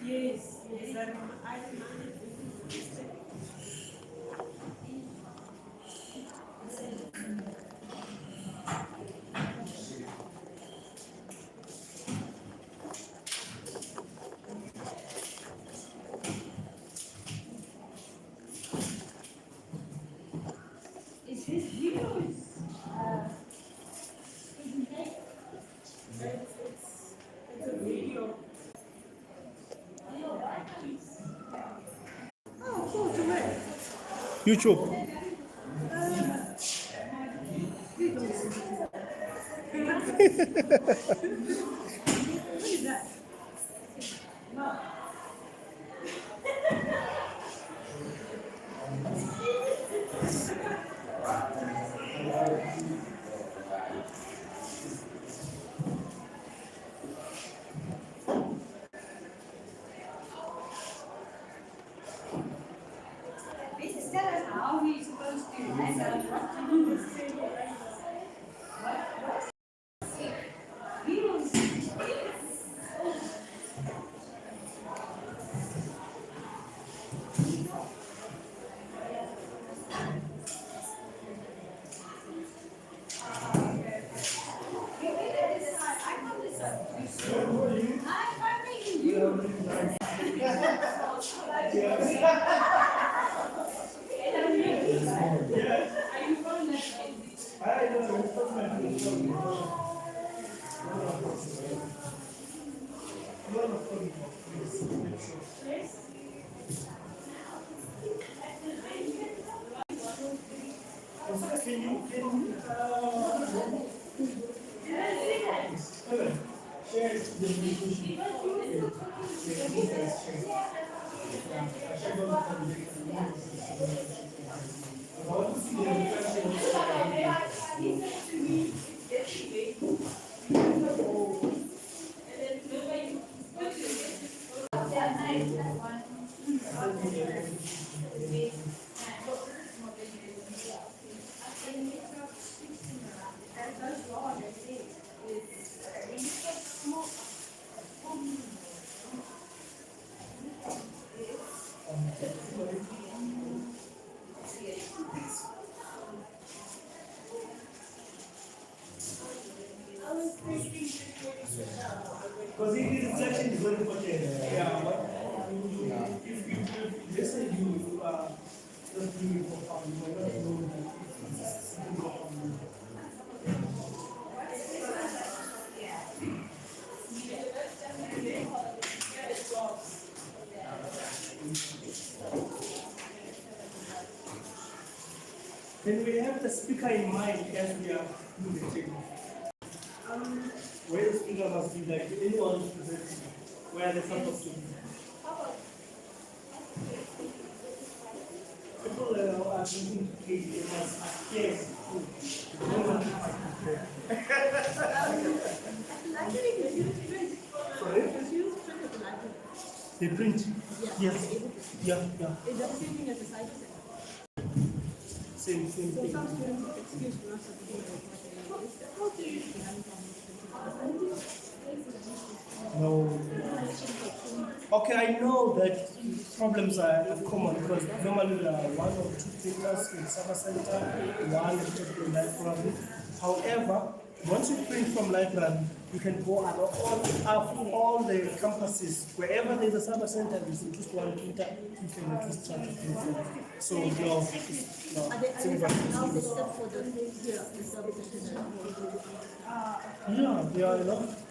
Yes, yes. I is this video is it's a video. Oh, cool, to where? YouTube. What is that? This is tell us how we're supposed to handle what to do. We don't I'm making you. Are you going Because it is section is very important. Yeah, but if let's say you just doing it for fun, you might not know that it's for fun. Then we have the speaker in mind as we are doing the training. Where the speaker must be like anyone who's presenting, where they're supposed to be. People are thinking it was scarce. Sorry? They print? Yes. Yeah, yeah. Is that the same thing as the side effect? Same So thing. some students excuse for not doing what they No. Okay, I know that problems are common because normally there are one or two thinkers in Summer Center, one in library. However, once you print from library, you can go at all the campuses. Wherever there's a Summer Center, there's at least one printer, you can at least try to print from. So, no, no, it's now except for the here, the service yeah, they are enough.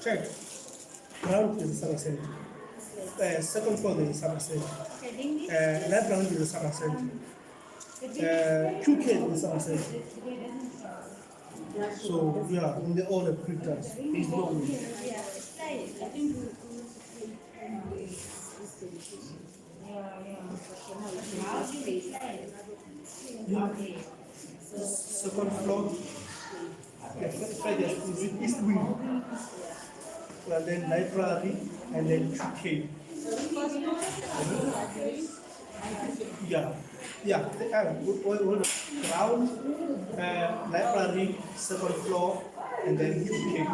Check. Ground is the Summer Center. Second floor is the Summer Center. Left ground is the Summer Center. QK is the Summer Center. So, yeah, in the order printers, there's no way. Yeah. Second floor. Is it East Wing? And then library, and then QK. Yeah, yeah. Ground, library, second floor, and then QK.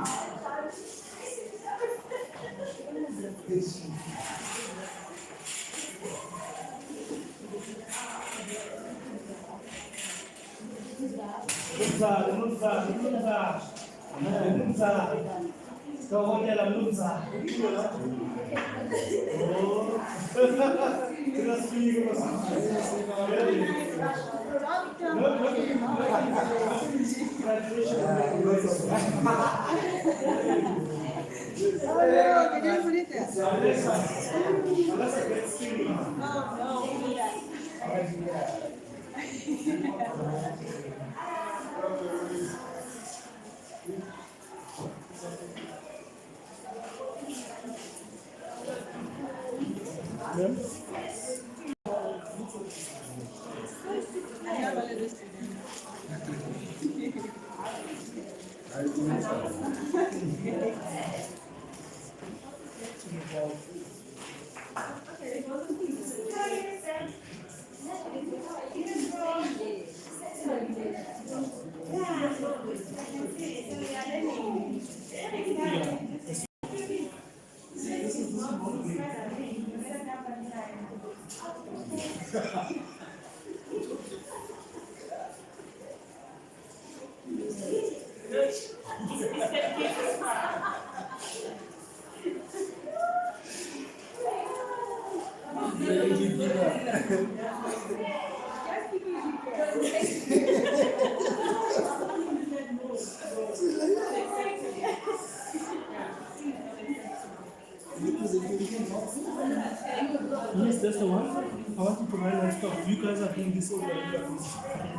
Yes, that's the one. I want you to run and stop. You guys are doing this over here.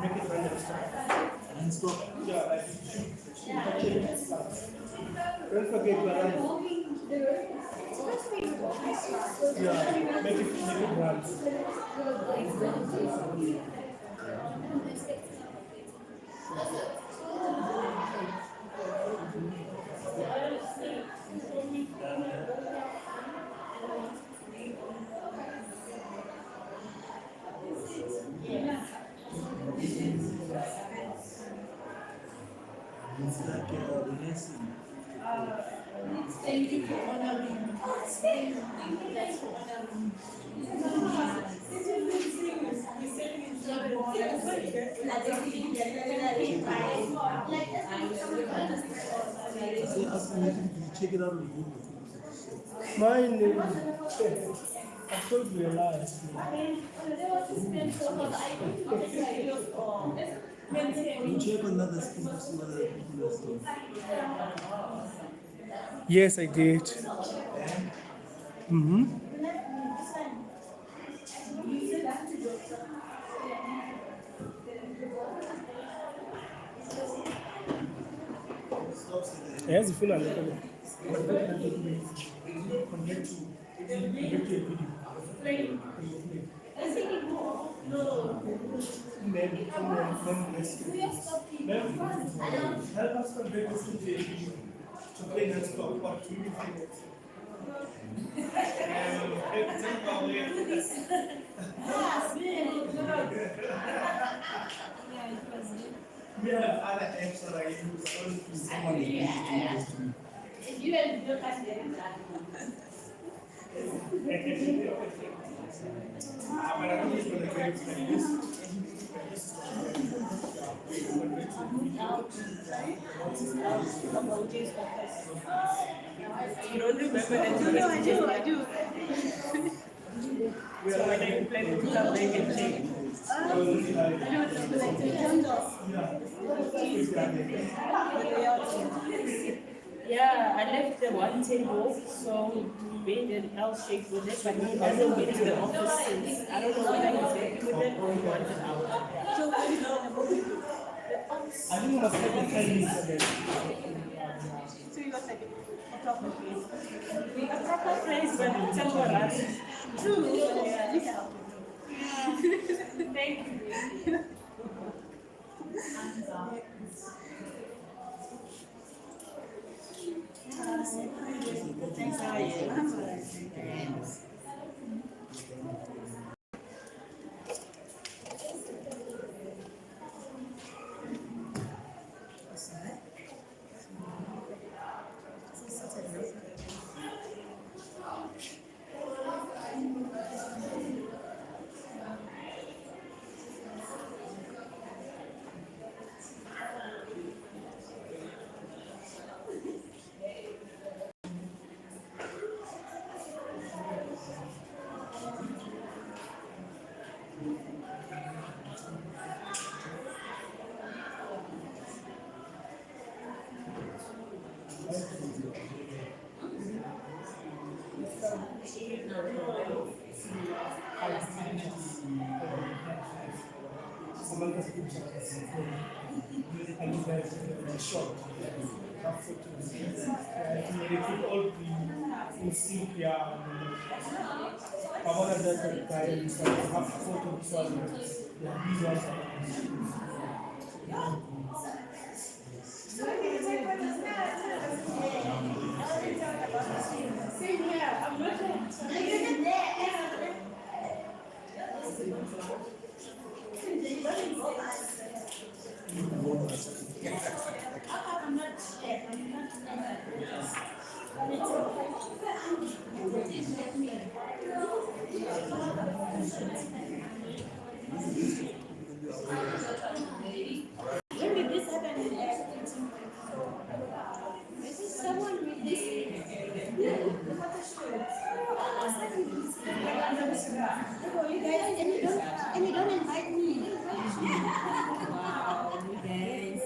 Make it run and stop. And stop. Yeah, like don't forget to run. Yeah, make it run. Thank you for honoring us. Thank you for honoring Check it out on Google. Mine is. I told you a lie. You check on other people, see what other people are saying. Yes, I did. Mm-hmm. Yes, if you know, help us convert this into a video to play and stop. What do you think? We have other apps that I use only to Someone is going to do this to me. but I think it's going to get like this. You don't remember that? No, I do. We are like planning to come back and check. Yeah, I left the one table, so we made an L shape with it, but he hasn't been to the office since. I don't know whether he's happy with it or he wants it out. So what is it? I think it was like a 10 minutes ago. So you got like a proper place. A proper place, but temporary. True. Yeah. Thank you. Thanks, how are you? Samantha's pictures. And you guys short. Have photos. They could all be in sync. Yeah. I want to that guy and have photos. Yeah, these ones are. Same here. I'm not when did this happen? Is this someone with this? Oh, you guys, and you don't invite me. Wow, you guys.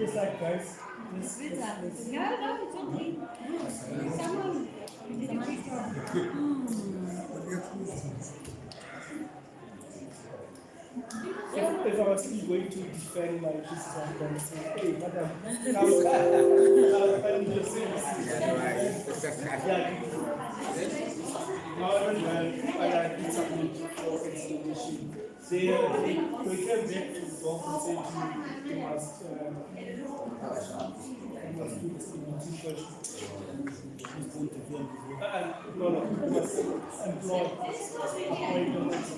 It's like guys. No, it's okay. Someone did a picture. If I was still going to defend my pieces, I'm going to say, hey, madam, I'm defending your services. However, when I did something for explanation, they came back to the golf and said you must do this in English. No, you must employ appointments.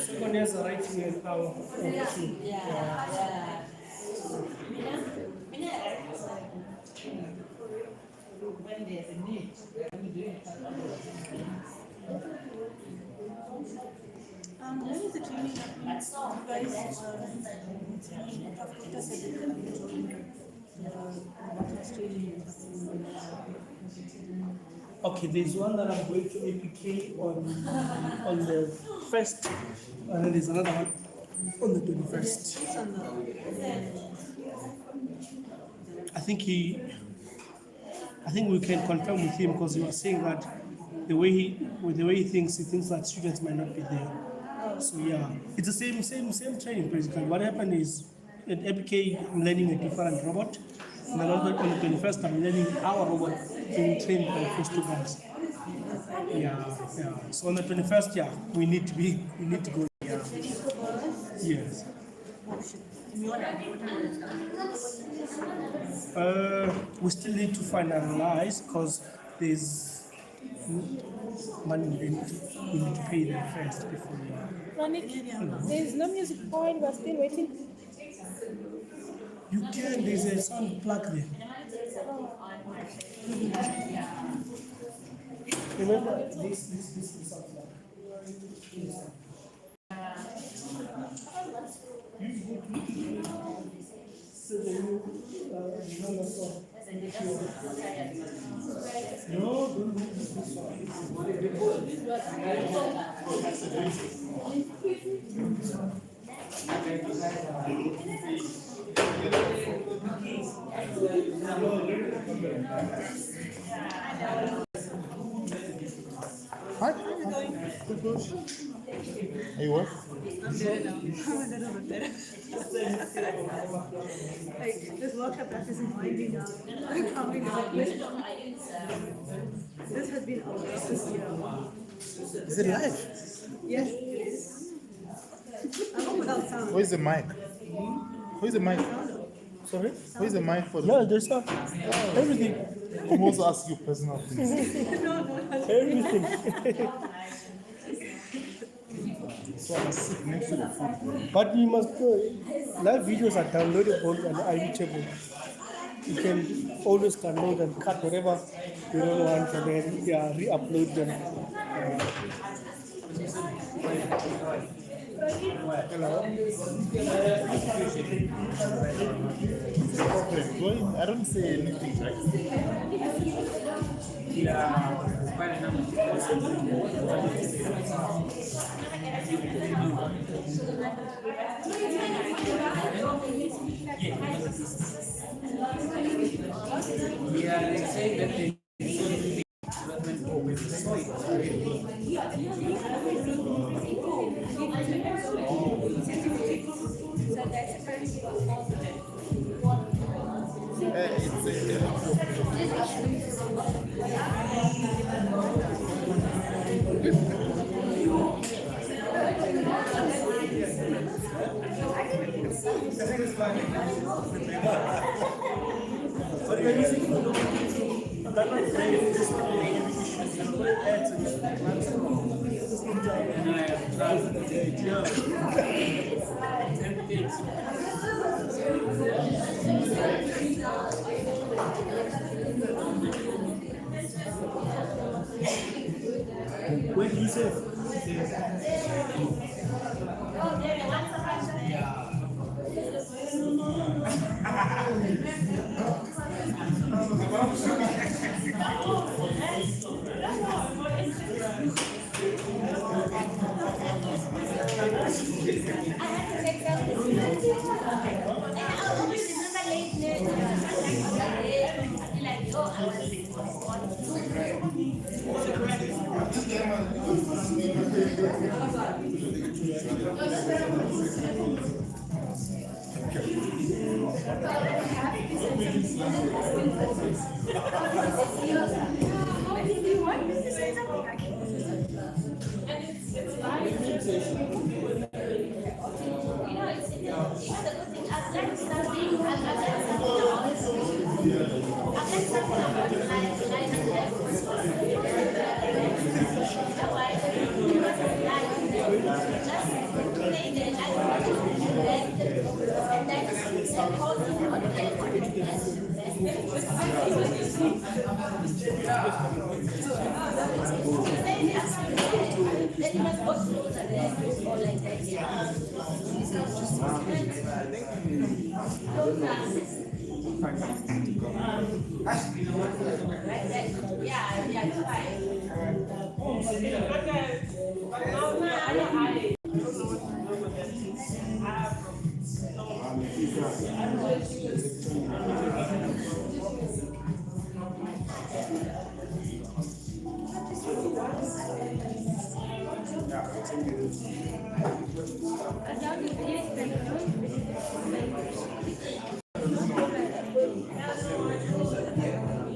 Someone else writing it now. When there's a need, we do it. When is the training? Guys, Okay, there's one that I'm going to APK on the 1st, and then there's another one on the 21st. I think we can confirm with him because he was saying that the way he thinks that students might not be there. So yeah, it's the same training basically. What happened is at APK I'm learning a different robot, and then on the 21st I'm learning our robot being trained by first two guys. Yeah. So on the 21st, yeah, we need to go. Yeah. Yes. We still need to finalize because there's money we need to pay them first before we. there's no music point, we're still waiting. You can, there's a sound plug there. Remember this is sound plug. So then you remember song. No, don't use this one. Hi. Are you what? Like, this workshop practice is winding down. I'm coming up with. This has been our this year. Is it live? Yes, it is. I'm on without sound. Where's the mic? Where's the mic? Sorry? Where's the mic for Yeah, there's sound. Everything. I'm also ask you personal things. Everything. So I'm sit next to the phone. But you must go. Live videos are downloadable and are reachable. you can always download and cut whatever you don't want and then re-upload them. Hello? Problem. Going, I don't say anything, right? Yeah, they say that the development over the soil. But you're using that one is just add to this. And I have tried the idea. 10 things. When you say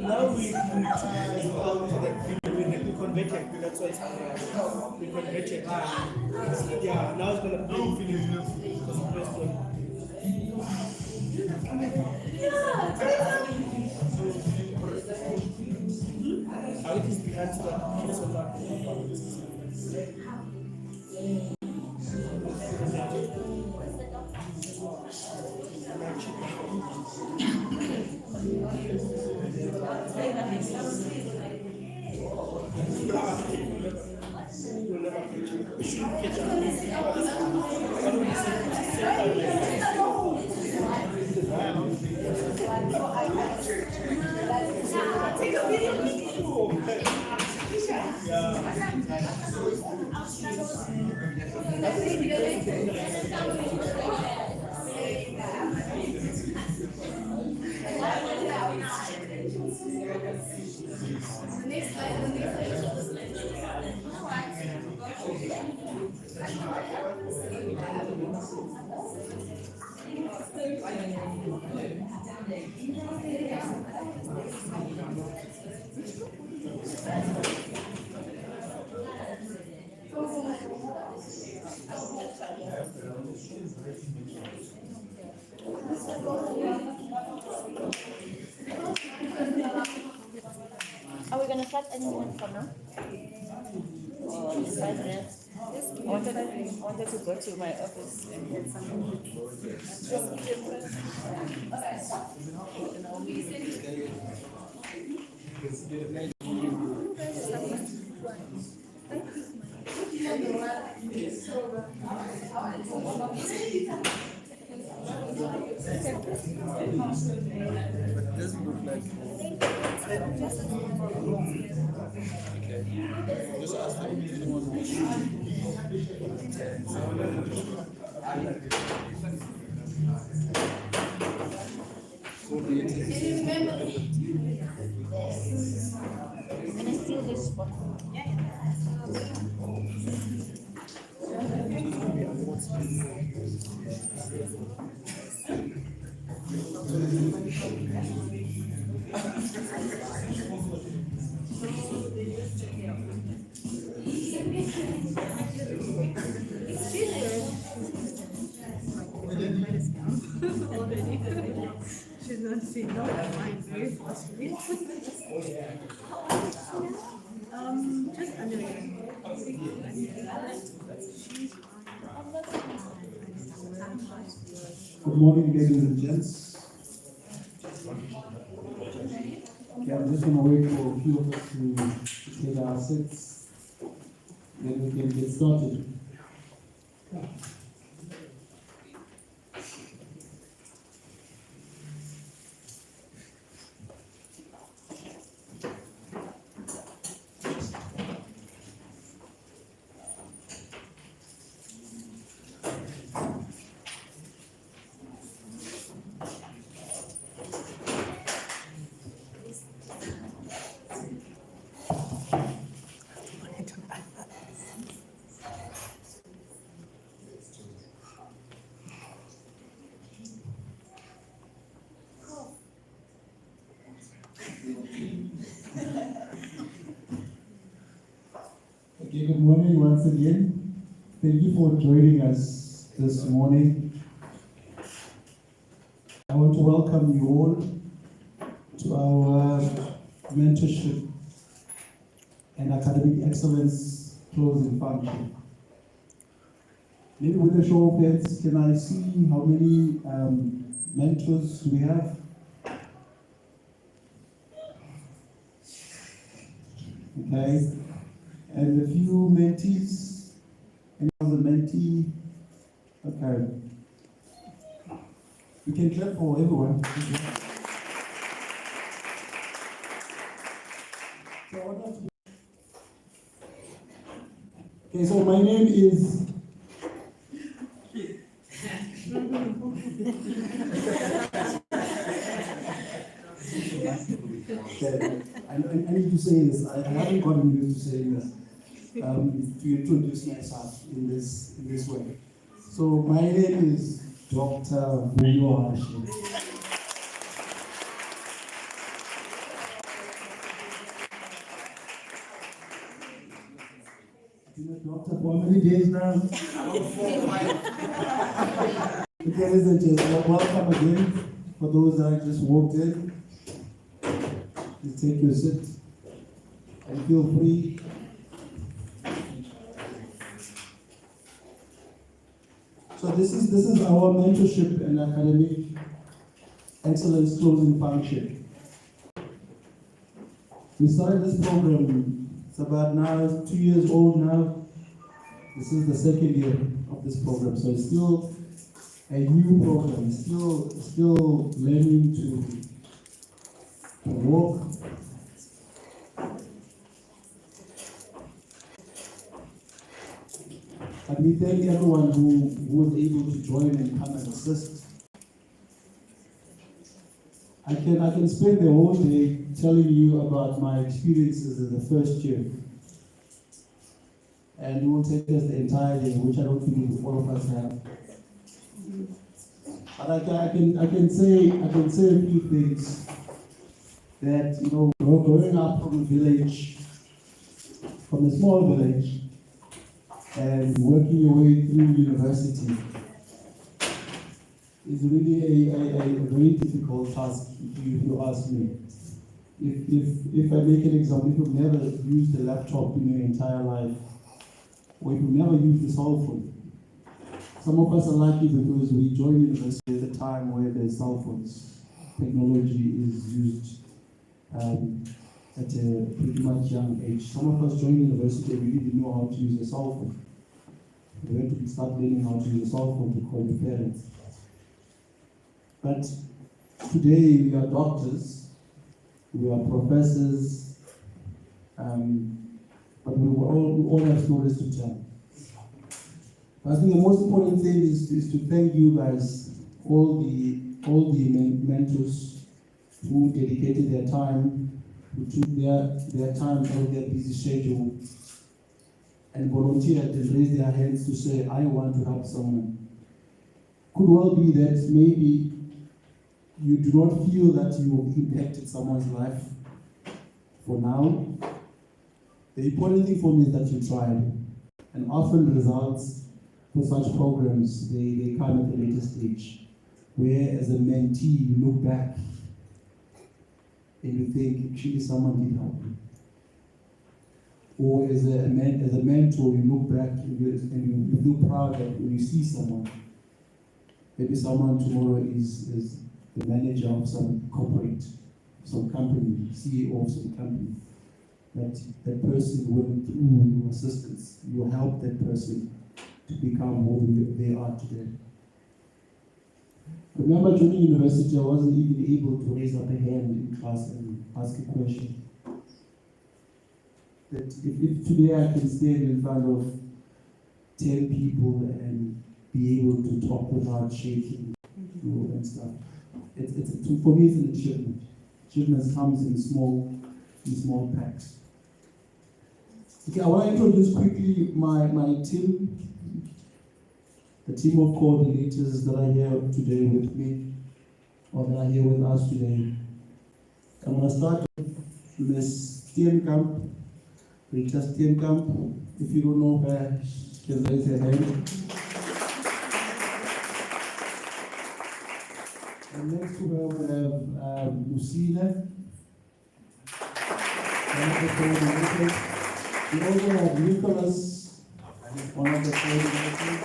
now we converted. That's why we converted. Yeah, now it's gonna play feeling because we pressed on. How it is behind Are we going to start anyone for now? Or 5 minutes? I wanted to go to my office and get something. But it doesn't look like. Okay. Just ask them if anyone wants Can I steal this one? She's not seeing no mind very frustrated. Just under Good morning, ladies and gents. Okay, I'm just going to wait for a few of us to take our seats, then we can get started. Okay, good morning once again. Thank you for joining us this morning. I want to welcome you all to our mentorship and academic excellence closing function. Maybe with a show of hands, can I see how many mentors we have? Okay. And a few mentees, and the mentee, okay. We can clap for everyone. Okay, so my name is. Okay. I need to say this. I haven't gotten used to saying this. To introduce myself in this way. So my name is Dr. Buyo Hashi. Doctor, for how many days now? Okay, ladies and gentlemen, welcome again. For those that just walked in, please take your seat and feel free. So this is our mentorship and academic excellence closing function. We started this program, it's about now 2 years old now. This is the second year of this program, so it's still a new program, still learning to walk. And we thank everyone who was able to join and come and assist. I can spend the whole day telling you about my experiences in the first year. And it will take us the entire day, which I don't think all of us have. But I can say a few things that, growing up from a village, from a small village, and working your way through university is really a very difficult task, if you ask me. If I make an example, if you've never used a laptop in your entire life, or if you've never used a cell phone, some of us are lucky because we joined university at a time where the cell phones technology is used at a pretty much young age. Some of us joined university and we didn't know how to use a cell phone. We had to start learning how to use a cell phone to call your parents. But today we are doctors, we are professors, but we all have stories to tell. I think the most important thing is to thank you guys, all the mentors who dedicated their time, who took their time out of their busy schedule and volunteered and raised their hands to say, I want to help someone. Could well be that maybe you do not feel that you have impacted someone's life for now. The important thing for me is that you tried. And often results for such programs, they come at a later stage, where as a mentee, you look back and you think, actually someone did help me. Or as a mentor, you look back and you feel proud that when you see someone, maybe someone tomorrow is the manager of some corporate, some company, CEO of some company, that person went through your assistance, you helped that person to become who they are today. Remember, during university, I wasn't even able to raise up a hand in class and ask a question. That if today I can stand in front of 10 people and be able to talk without shaking and stuff, for me, it's an achievement. Achievement comes in small packs. Okay, I want to introduce quickly my team, the team of coordinators that are here today with me, or that are here with us today. I'm going to start with Ms. Steenkamp, Rita Steenkamp. If you don't know her, you can raise your hand. And next to her we have Lucina, one of the coordinators. We also have Nicholas, one of the coordinators.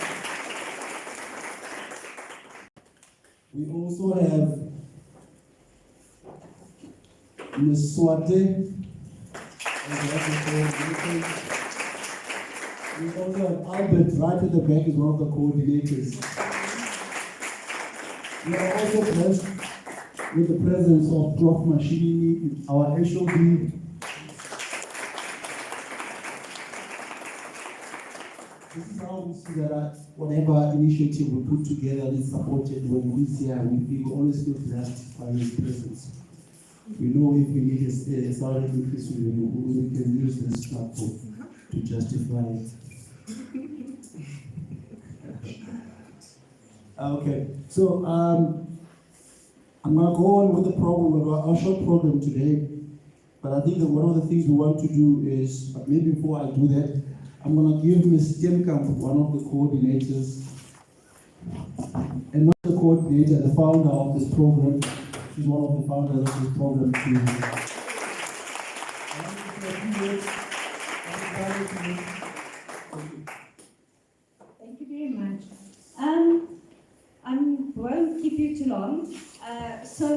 We also have Ms. Swate. We also have Albert right at the back as one of the coordinators. We are also blessed with the presence of Prof. Mashini, our HOD. This is how we see that whatever initiative we put together is supported when we see her. We always feel blessed by his presence. We know if we need a salary increase, we can use this platform to justify it. Okay, so I'm going to go on with the program, our short program today. But I think that one of the things we want to do is, maybe before I do that, I'm going to give Ms. Steenkamp, one of the coordinators, and not the coordinator, the founder of this program. She's one of the founders of this program too. Thank you very much. I won't keep you too long. So,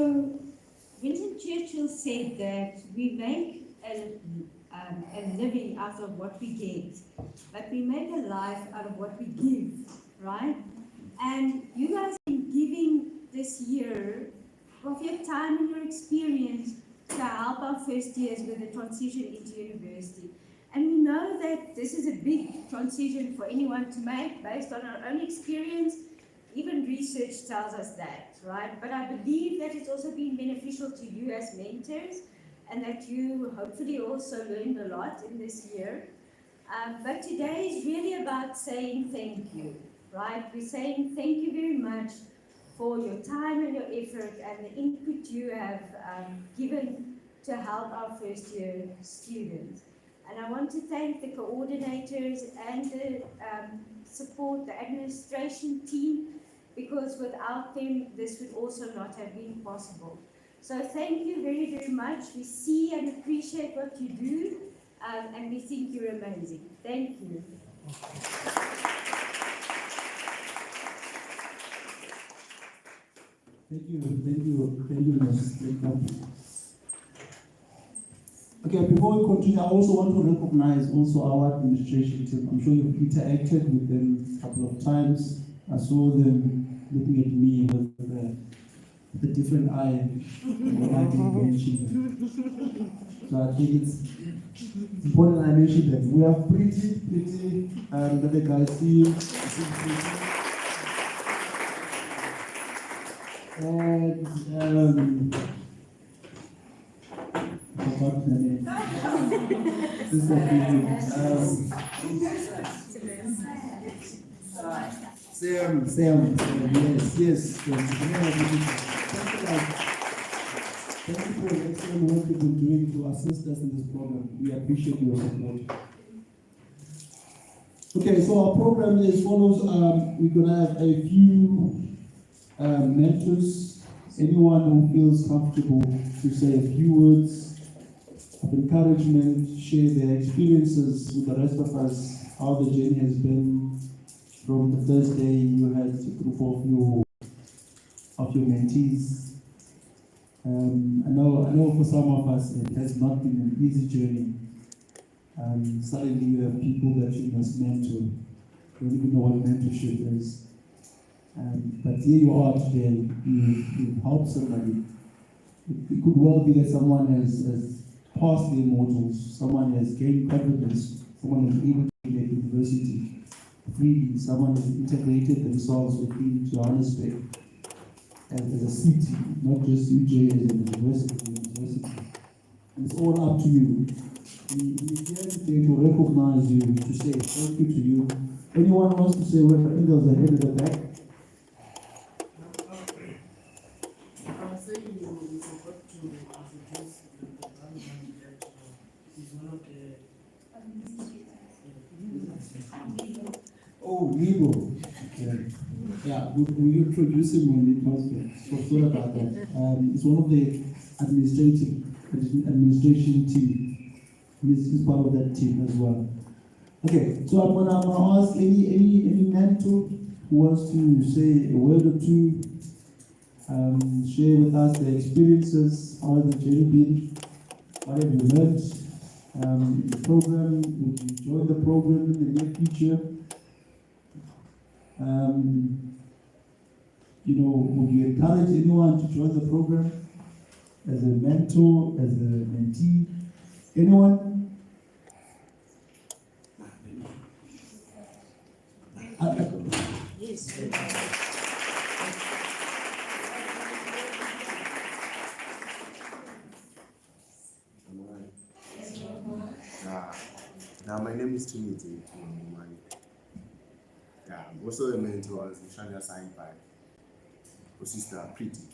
Winston Churchill said that we make a living out of what we get, but we make a life out of what we give, right? And you guys have been giving this year of your time and your experience to help our first years with the transition into university. And we know that this is a big transition for anyone to make based on our own experience. Even research tells us that, right? But I believe that it's also been beneficial to you as mentors and that you hopefully also learned a lot in this year. But today is really about saying thank you, right? We're saying thank you very much for your time and your effort and the input you have given to help our first year students. And I want to thank the coordinators and the support, the administration team, because without them, this would also not have been possible. So thank you very, very much. We see and appreciate what you do, and we think you're amazing. Thank you. Thank you, Ms. Steenkamp. Okay, before we continue, I also want to recognize also our administration team. I'm sure you've interacted with them a couple of times. I saw them looking at me with a different eye when I didn't mention them. So I think it's important I mention them. We have pretty, let the guys see you. And I forgot the name. Sister Sam, yes. Thank you for the excellent work you've been doing to assist us in this program. We appreciate your support. Okay, so our program is as follows. We're going to have a few mentors. Anyone who feels comfortable to say a few words of encouragement, share their experiences with the rest of us, how the journey has been from the first day you had a group of your mentees. I know for some of us it has not been an easy journey. Suddenly you have people that you must mentor. You don't even know what mentorship is. But here you are today, you've helped somebody. It could well be that someone has passed their modules, someone has gained confidence, someone is able to be at university freely, someone has integrated themselves within Johannesburg as a city, not just UJ as a university. And it's all up to you. We're here today to recognize you, to say thank you to you. Anyone wants to say what? I think there was a head at the back. Oh, Nibo. Okay. Yeah, we introduce him on the podcast. So sorry about that. It's one of the administration team. He's part of that team as well. Okay, so I'm gonna ask any mentor who wants to say a word or two, share with us their experiences, how has the journey been, what have you learned in the program, would you join the program in the near future? Would you encourage anyone to join the program as a mentor, as a mentee? Anyone? Yes. Now my name is Trinity. I'm also a mentor, usually assigned by Sister Pretty.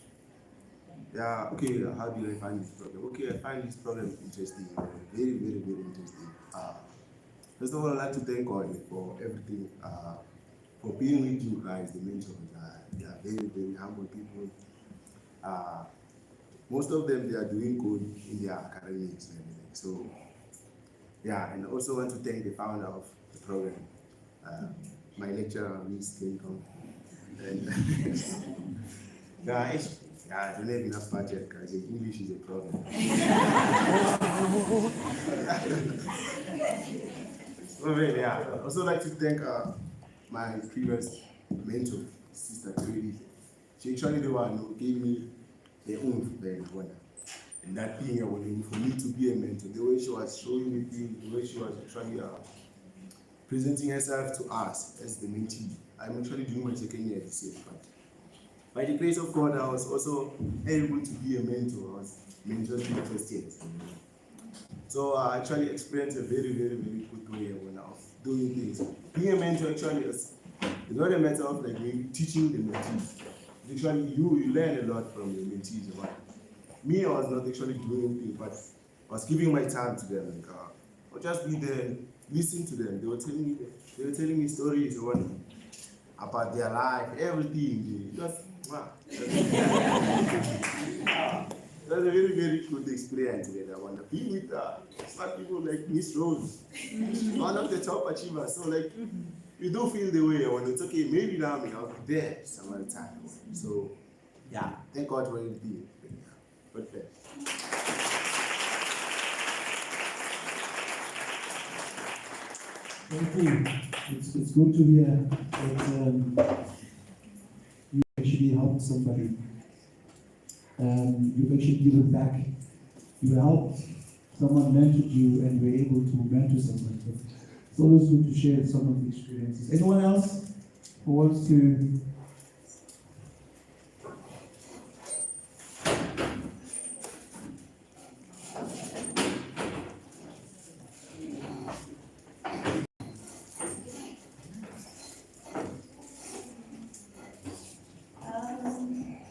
Yeah, okay, how do I find this program? Okay, I find this program interesting, very, very, very interesting. First of all, I'd like to thank God for everything, for being with you guys, the mentors. They are very, very humble people. Most of them, they are doing good in their academics and everything. So, yeah, and I also want to thank the founder of the program, my lecturer, Miss Lincoln. And guys, I don't have enough budget because English is a problem. So, yeah, I also like to thank my previous mentor, Sister Trudy. She actually the one who gave me the oomph then, and that being a willing for me to be a mentor, the way she was showing me things, the way she was actually presenting herself to us as the mentee. I'm actually doing my second year this year, but by the grace of God, I was also able to be a mentor. I was mentored in the first year. So I actually experienced a very, very, very good way when I was doing things. Being a mentor actually is not a matter of like maybe teaching the mentees. Actually, you learn a lot from your mentees. Me, I was not actually doing anything, but I was giving my time to them. Like, I'll just be there, listen to them. They were telling me stories about their life, everything. That's a very, very good experience together. I want to be with smart people like Miss Rose, one of the top achievers. So like, you do feel the way. When it's okay, maybe now I'll be there some other time. So yeah, thank God for everything. But Thank you. It's good to hear that you actually helped somebody. You've actually given back. You helped someone, mentored you, and were able to mentor someone. It's always good to share some of the experiences. Anyone else who wants to?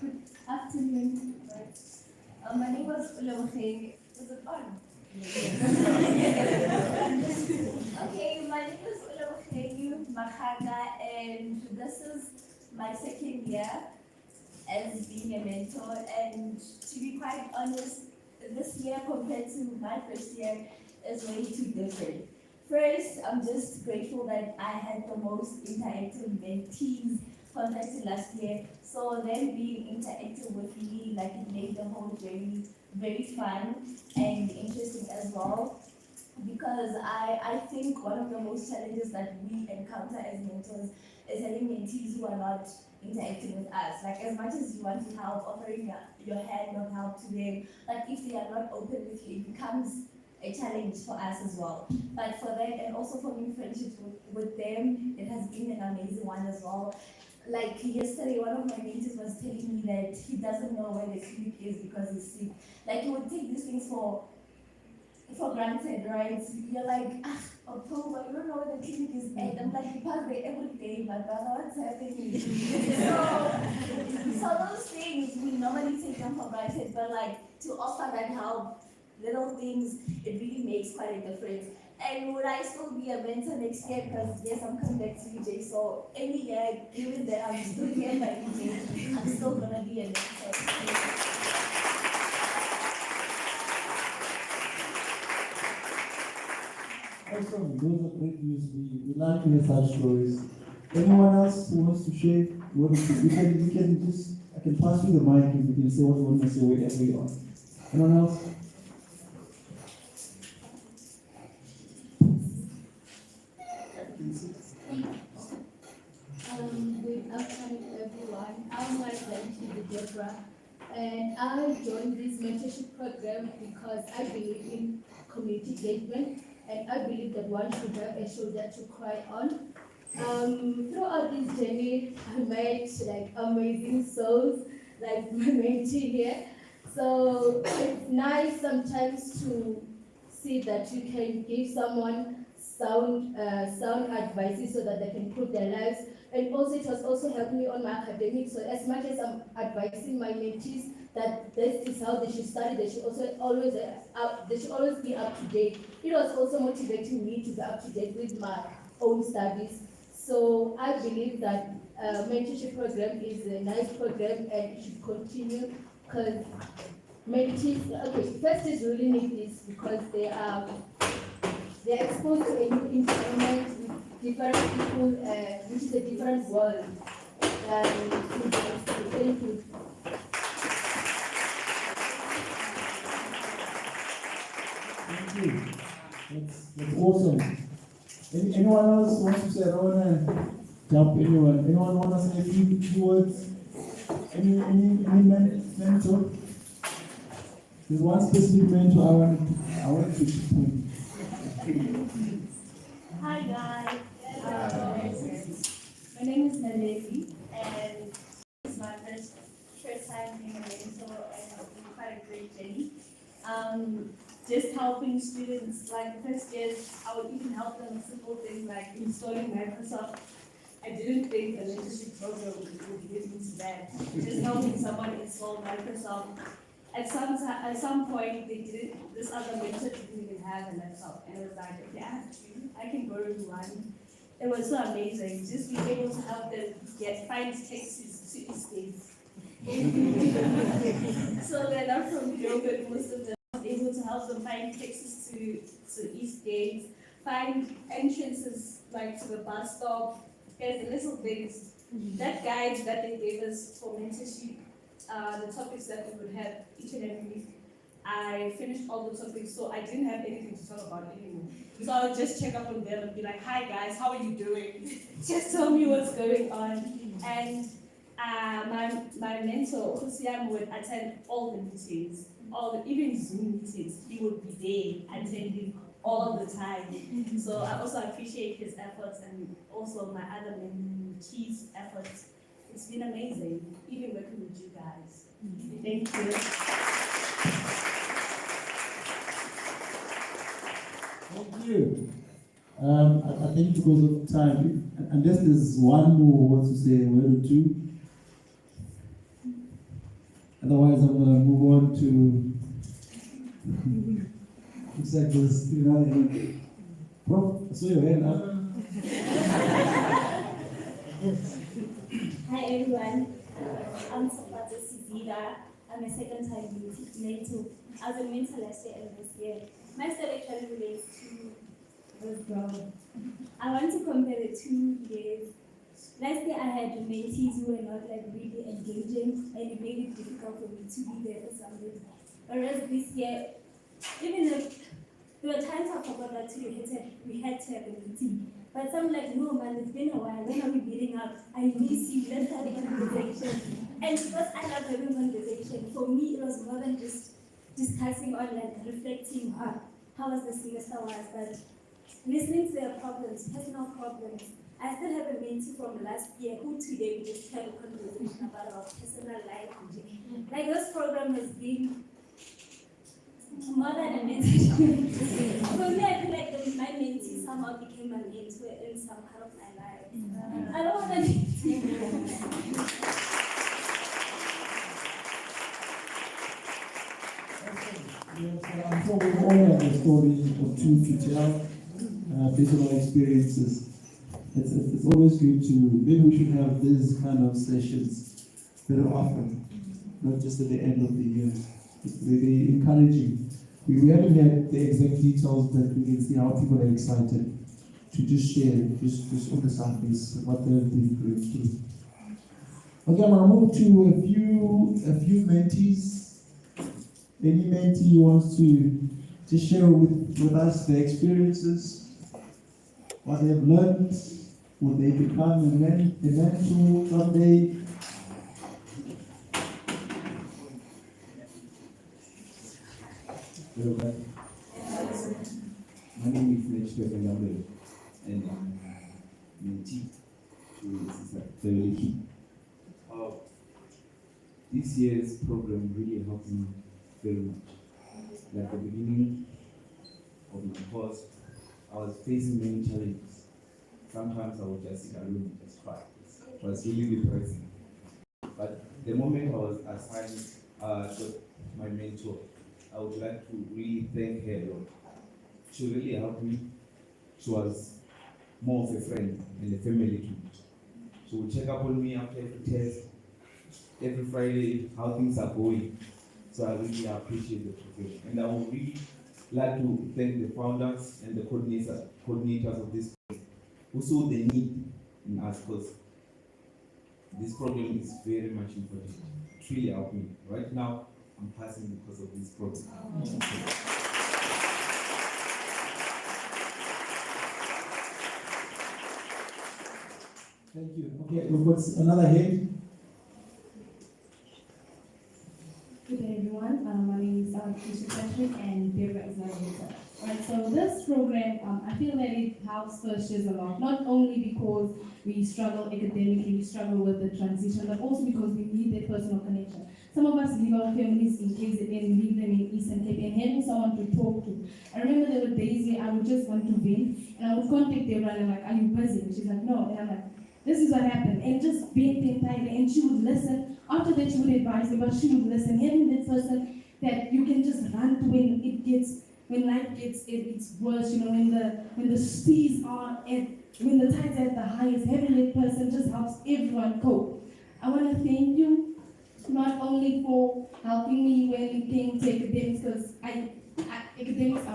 Good afternoon. My name was Ulawake. Is it on? Okay, my name is Ulawake Makhaga, and this is my second year as being a mentor. And to be quite honest, this year compared to my first year is way too different. First, I'm just grateful that I had the most interactive mentees compared to last year. So them being interactive with me, like it made the whole journey very fun and interesting as well. Because I think one of the most challenges that we encounter as mentors is having mentees who are not interacting with us. Like as much as you want to help, offering your hand of help to them, like if they are not open with you, it becomes a challenge for us as well. But for them and also forming friendships with them, it has been an amazing one as well. Like yesterday, one of my mentors was telling me that he doesn't know where the clinic is because he's sick. Like he would take these things for granted, right? You're like, October, you don't know where the clinic is at. I'm like, you pass there every day, my brother, what's happening? so those things we normally take them for granted, but like to offer that help, little things, it really makes quite a difference. And would I still be a mentor next year? Because yes, I'm coming back to UJ. So any year, given that I'm still here by UJ, I'm still gonna be a mentor. Awesome. Those are great news. We like to hear such stories. Anyone else who wants to share? You can just, I can pass you the mic and you can say what you want to say wherever you are. Anyone else? Good afternoon, everyone. I'm myself, Deborah, and I joined this mentorship program because I believe in community engagement, and I believe that one should have a shoulder to cry on. Throughout this journey, I met like amazing souls, like my mentee here. So it's nice sometimes to see that you can give someone sound advices so that they can improve their lives. And also it has also helped me on my academics. So as much as I'm advising my mentees that this is how they should study, they should also always they should always be up to date. It was also motivating me to be up to date with my own studies. So I believe that mentorship program is a nice program and it should continue because mentees, okay, first is really need this because they're exposed to a new environment with different people, which is a different world than thank you. Thank you. That's awesome. Anyone else wants to say? I don't want to jump anyone. Anyone want to say a few words? Any mentor? There's one specific mentor I want to point. Hi guys, my name is Naledi and it's my first time being a mentor and it's been quite a great journey. Just helping students, like the first years, I would even help them with simple things like installing Microsoft. I didn't think a mentorship program would get me to that. Just helping someone install Microsoft. At some point, they didn't. This other mentor didn't even have a laptop, and it was like, okay, I have two. I can borrow you one. It was so amazing, just being able to help them find texts to escape. So then I'm from Joburg, most of them I was able to help them find texts to East Gates, find entrances like to the bus stop. There's the little things. That guide that they gave us for mentorship, the topics that we would have each and every week, I finished all the topics, so I didn't have anything to talk about anymore. So I would just check up on them and be like, "Hi guys, how are you doing?" Just tell me what's going on. And my mentor, Kusiam, would attend all the meetings, even Zoom meetings. He would be there attending all the time. So I also appreciate his efforts and also my other mentees' efforts. It's been amazing, even working with you guys. Thank you. Thank you. I think because of time, unless there's one more who wants to say a word or two, otherwise I'm going to move on to. Looks like there's another. Prof, I saw your hand up. Hi everyone, I'm Sapata Sizida. I'm a second time mentor. I was a mentor last year and this year. My story actually relates to this girl. I want to compare the 2 years. Last year I had mentees who were not like really engaging and it made it difficult for me to be there for something. Whereas this year, even if there were times I forgot that we had to have a meeting. But some like, no man, it's been a while, when are we meeting up? I miss you, let's have a conversation. And because I love having conversation, for me it was more than just discussing or like reflecting on how was the semester was, but listening to their problems, personal problems. I still have a mentee from last year who today we just had a conversation about our personal life. Like this program has been more than a mentorship. For me, I feel like my mentee somehow became a mentor in some part of my life. I don't want to. Yes, I'm sure we all have a story or two to tell, based on our experiences. It's always good to, maybe we should have these kind of sessions very often, not just at the end of the year. It's very encouraging. We haven't had the exact details, but we can see how people are excited to just share, just on the surface, what they've been going through. Okay, I'm going to move to a few mentees. Any mentee wants to just share with us their experiences, what they've learned, would they become a mentor someday? Hello guys. My name is Nechko Fengambe and I'm a mentee to Sister Felici. This year's program really helped me very much. At the beginning of my course, I was facing many challenges. Sometimes I would just sit alone and just cry. It was really depressing. But the moment I was assigned to my mentor, I would like to really thank her a lot. She really helped me. She was more of a friend and a family to me. She would check up on me after every test, every Friday, how things are going. So I really appreciate the program. And I would really like to thank the founders and the coordinators of this program who saw the need in us, because this program is very much important. It really helped me. Right now, I'm passing because of this program. Thank you. Okay, we've got another hand. Good day, everyone. My name is Keisha Patrick, and Debra is my mentor. Right, so this program, I feel that it helps first years a lot, not only because we struggle academically, we struggle with the transition, but also because we need that personal connection. Some of us leave our families in KZN, leave them in Eastern Cape, and having someone to talk to. I remember there were days where I would just want to vent, and I would contact Debra, and I'm like, "Are you busy?" And she's like, "No," and I'm like, "This is what happened," and just vent entirely, and she would listen. After that, she would advise me, but she would listen. Having that person that you can just run to when life gets worse, when the seas are when the tides are at the highest, having that person just helps everyone cope. I want to thank you, not only for helping me when it came to academics, because academics,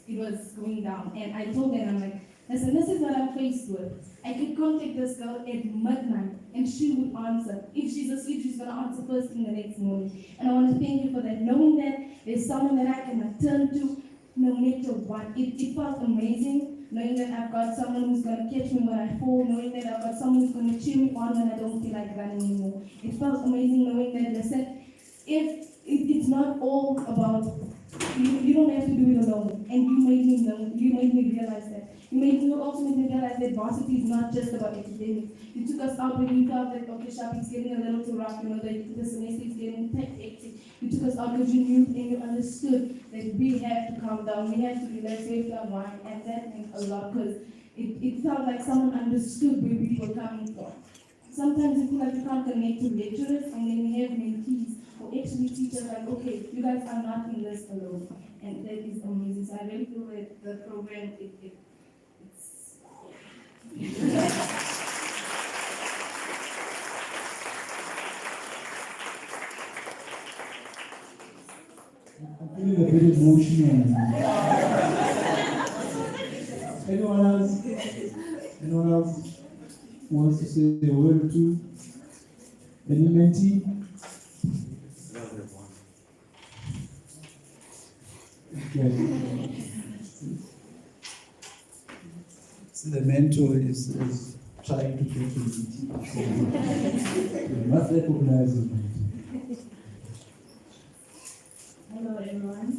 it was going down, and I told them, I'm like, listen, this is what I'm faced with. I could contact this girl at midnight and she would answer. If she's asleep, she's going to answer first thing the next morning. And I want to thank you for that, knowing that There's someone that I can turn to no matter what. It felt amazing knowing that I've got someone who's going to catch me when I fall, knowing that I've got someone who's going to cheer me on when I don't feel like running anymore. It felt amazing knowing that, listen, if it's not all about, you don't have to do it alone. And you made me know, you made me realize that. You also made me realize that varsity is not just about academics. You took us out when you felt that, okay, shopping's getting a little too rough, that the semester is getting hectic. You took us out because you knew and you understood that we have to calm down, we have to relax, we have to unwind, and that meant a lot because it felt like someone understood where we were coming from. Sometimes you feel like you can't connect to lecturers, and then we have mentees who actually teach us like, okay, you guys are not in this alone, and that is amazing. So I really feel that the program, it's I'm feeling a bit emotional. Anyone else? Anyone else wants to say a word or two? Any mentee? Okay. So the mentor is trying to get to the mentee. So you must recognize the mentee. Hello everyone.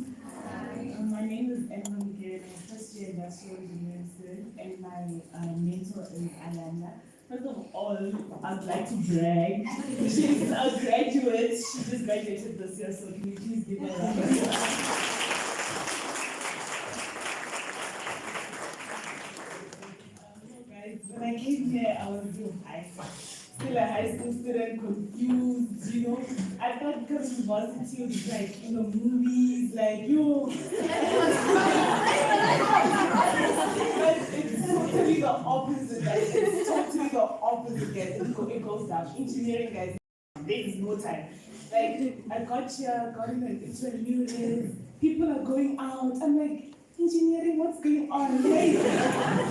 My name is Emma Miguel. I'm first year industrial engineering, and my mentor is Alana. First of all, I'd like to brag. She's a graduate. She just graduated this year, so can you please give her a round of applause? Guys, when I came here, I was still a high school student, confused, I thought coming to varsity was like, movies, like, But it's totally the opposite, guys. It's totally the opposite, guys. It goes down. Engineering, guys, there's no time. Like, I got here, got into a new days, people are going out, I'm like, engineering, what's going on? Like,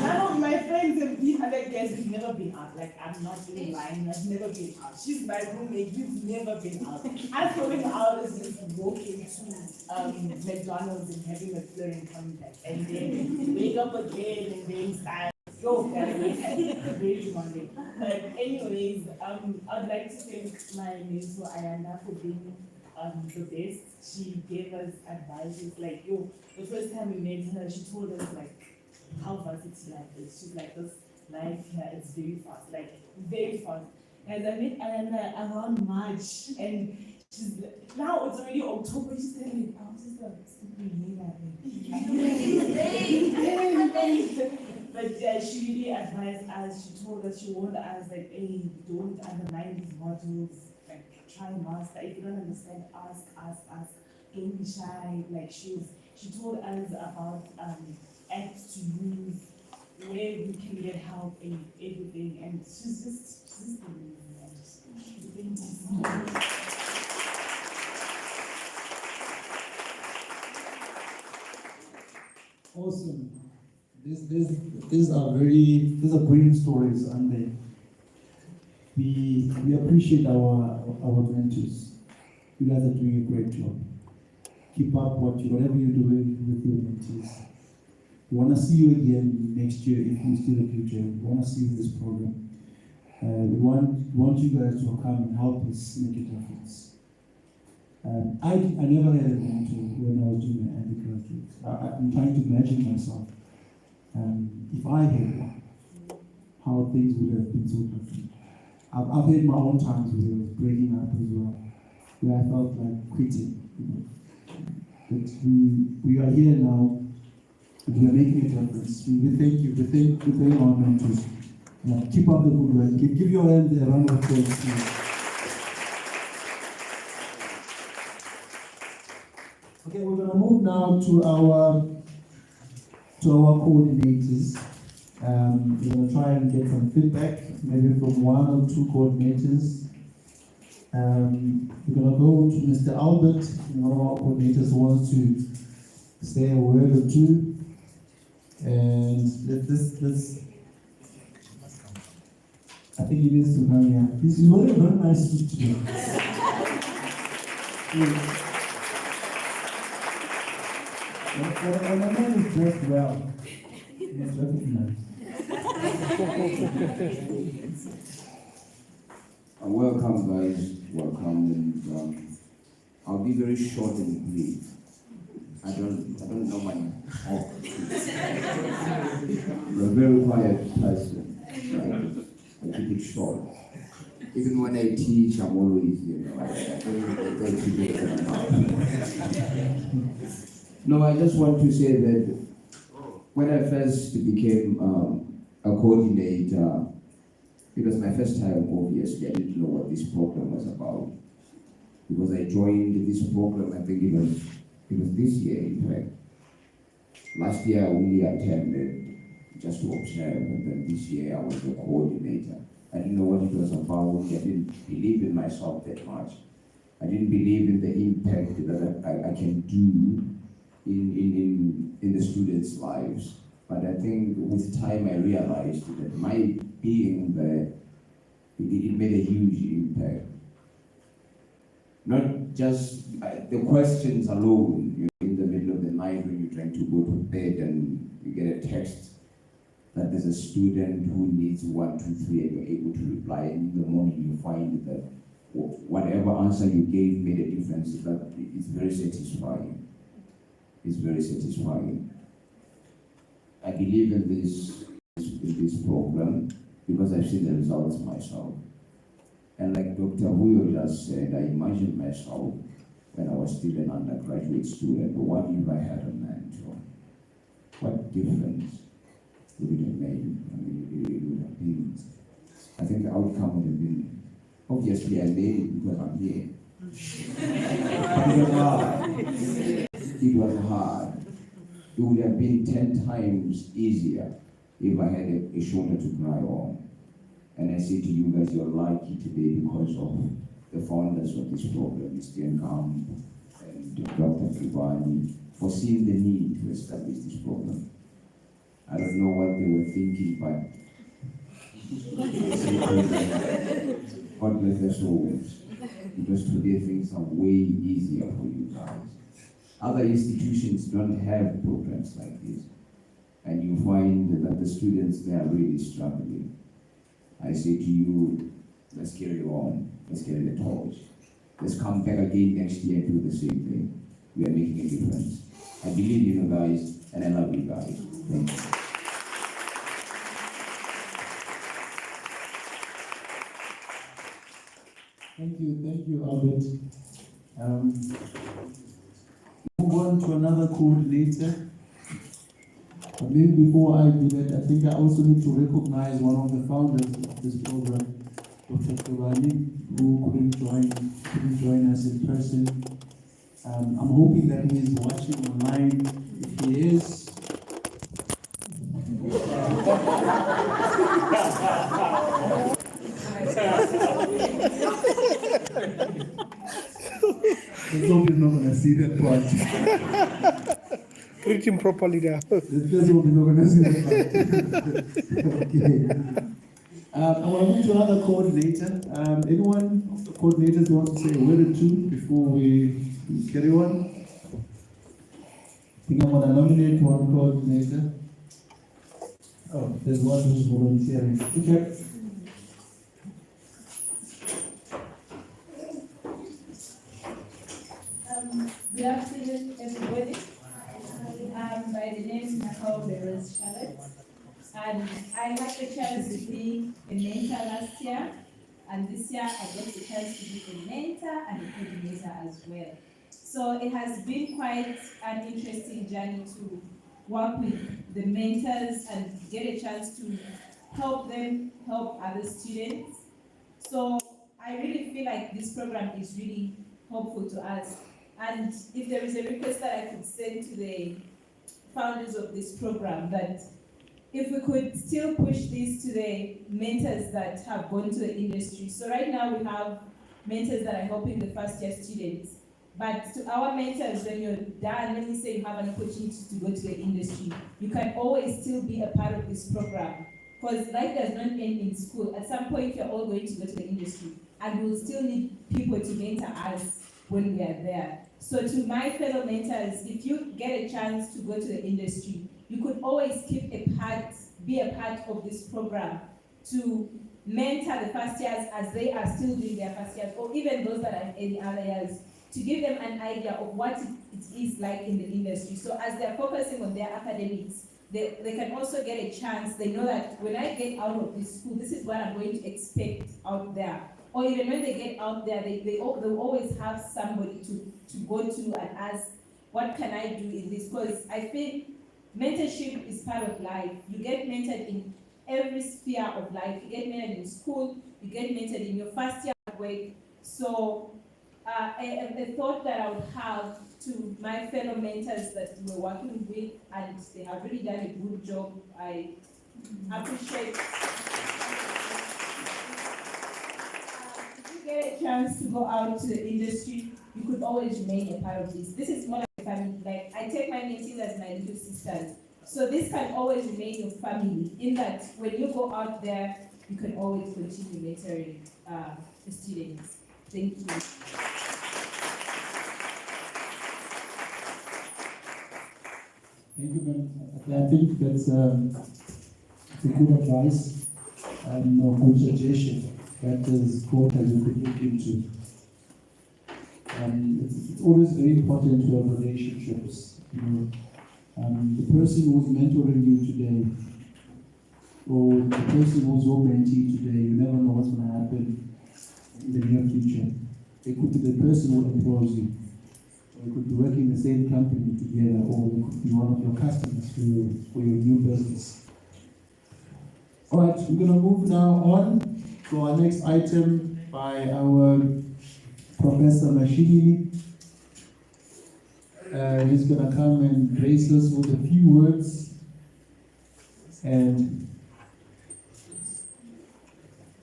none of my friends have been, like, guys, we've never been out. Like, I'm not even lying, I've never been out. She's my roommate, we've never been out. Us going out is just walking to McDonald's and having a flare and coming back. And then wake up again and then start. Very demanding. But anyways, I'd like to thank my mentor Ayanda for being the best. She gave us advices like, the first time we met her, she told us like how varsity life is. She's like, this life here is very fast, like very fast. As I met Ayanda around March, and she's now it's already October. She's saying, "Oh, just a stupid But she really advised us. She told us, she warned us like, hey, don't undermine these modules. Like, try master. If you don't understand, ask. Don't be shy. Like, she told us about apps to use, where we can get help and everything. And she's just amazing. Awesome. These are brilliant stories, and we appreciate our mentors. You guys are doing a great job. Keep up whatever you're doing with your mentees. We want to see you again next year if we still the future. We want to see you in this program. We want you guys to come and help us make a difference. I never had a mentor when I was doing my undergraduate. I'm trying to imagine myself. If I had one, how things would have been so different. I've had my own times where I was breaking up as well, where I felt like quitting. But we are here now, and we are making a difference. We thank you. We thank our mentors. Keep up the good work. Give your hand a round of applause, please. Okay, we're going to move now to our coordinators. We're going to try and get some feedback, maybe from one or two coordinators. We're going to go to Mr. Albert, one of our coordinators who wants to say a word or two. And let's I think he needs to come here. He's wearing a very nice suit today. When a man is dressed well, he's recognized. Welcome, guys. Welcome, and I'll be very short and brief. I don't know my talk. I'm a very quiet person. I keep it short. Even when I teach, I'm always, I don't keep it in my mouth. No, I just want to say that when I first became a coordinator, it was my first time, obviously. I didn't know what this program was about. Because I joined this program, I think it was this year, in fact. Last year I only attended just to observe, and then this year I was the coordinator. I didn't know what it was about. I didn't believe in myself that much. I didn't believe in the impact that I can do in the students' lives. But I think with time I realized that my being there, it made a huge impact. Not just the questions alone, in the middle of the night when you're trying to go to bed and you get a text that there's a student who needs 1, 2, 3 and you're able to reply, and in the morning you find that whatever answer you gave made a difference. That it's very satisfying. It's very satisfying. I believe in this program because I've seen the results myself. And like Dr. Huyo just said, I imagined myself when I was still an undergraduate student, but what if I had a mentor? What difference would it have made? I mean, it would have been, I think the outcome would have been, obviously I made it because I'm here. It was hard. It was hard. It would have been 10 times easier if I had a shoulder to cry on. And I say to you guys, you're lucky today because of the founders of this program, Mr. Camp and Dr. Kibani, for seeing the need to establish this program. I don't know what they were thinking, but God bless their souls. Because today things are way easier for you guys. Other institutions don't have programs like this. And you find that the students, they are really struggling. I say to you, let's carry on, let's carry the torch. Let's come back again next year and do the same thing. We are making a difference. I believe in you guys, and I love you guys. Thank you. Thank you, Albert. Move on to another coordinator. But maybe before I do that, I think I also need to recognize one of the founders of this program, Dr. Kibani, who couldn't join us in person. I'm hoping that he is watching online. If he is, let's hope he's not going to see that part. Treat him properly there. Let's hope he's not going to see that part. Okay. I want to move to another coordinator. Anyone of the coordinators want to say a word or two before we carry on? I think I'm going to nominate one coordinator. Oh, there's one who's volunteering. Okay. Good afternoon, everybody. By the name of Charlotte, and I had the chance to be a mentor last year, and this year I get the chance to be a mentor and a coordinator as well. So it has been quite an interesting journey to work with the mentors and get a chance to help them help other students. So I really feel like this program is really helpful to us. And if there is a request that I could send to the founders of this program, that if we could still push this to the mentors that have gone to the industry. So right now we have mentors that are helping the first year students. But to our mentors, when you're done, let me say you have an opportunity to go to the industry, you can always still be a part of this program. Because life does not end in school. At some point, you're all going to go to the industry, and we'll still need people to mentor us when we are there. So to my fellow mentors, if you get a chance to go to the industry, you could always be a part of this program to mentor the first years as they are still doing their first years, or even those that are in the other years, to give them an idea of what it is like in the industry. So as they're focusing on their academics, they can also get a chance. They know that when I get out of this school, this is what I'm going to expect out there. Or even when they get out there, they'll always have somebody to go to and ask, what can I do in this? Because I feel mentorship is part of life. You get mentored in every sphere of life. You get mentored in school, you get mentored in your first year at work. So a thought that I would have to my fellow mentors that we're working with, and they have really done a good job. I appreciate. If you get a chance to go out to the industry, you could always remain a part of this. This is more like a family. Like, I take my mentees as my little sisters. So this can always remain your family, in that when you go out there, you can always continue mentoring the students. Thank you. Thank you, ma'am. I think that's a good advice and a good suggestion that this court has we could look into. It's always very important to have relationships. You know, the person who's mentoring you today, or the person who's your mentee today, you never know what's going to happen in the near future. It could be the person who employs you. We could be working in the same company together, or we could be one of your customers for your new business. All right, we're going to move now on to our next item by our Professor Mashini. He's going to come and grace us with a few words. And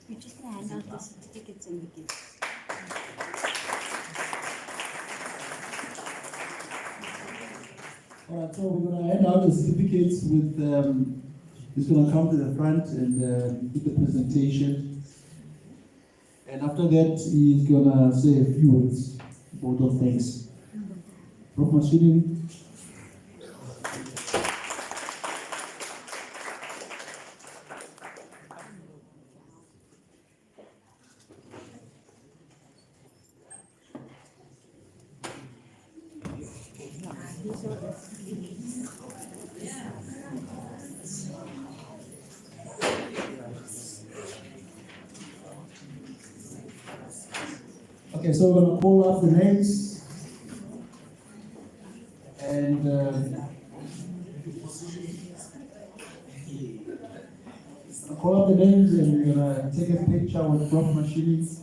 you just hand out the certificates and the gifts. all right, so we're going to hand out the certificates with, he's going to come to the front and do the presentation. And after that, he's going to say a few words, vote of thanks. Prof. Mashini. Okay, so we're going to call out the names, and call out the names, and we're going to take a picture with Prof. Mashini.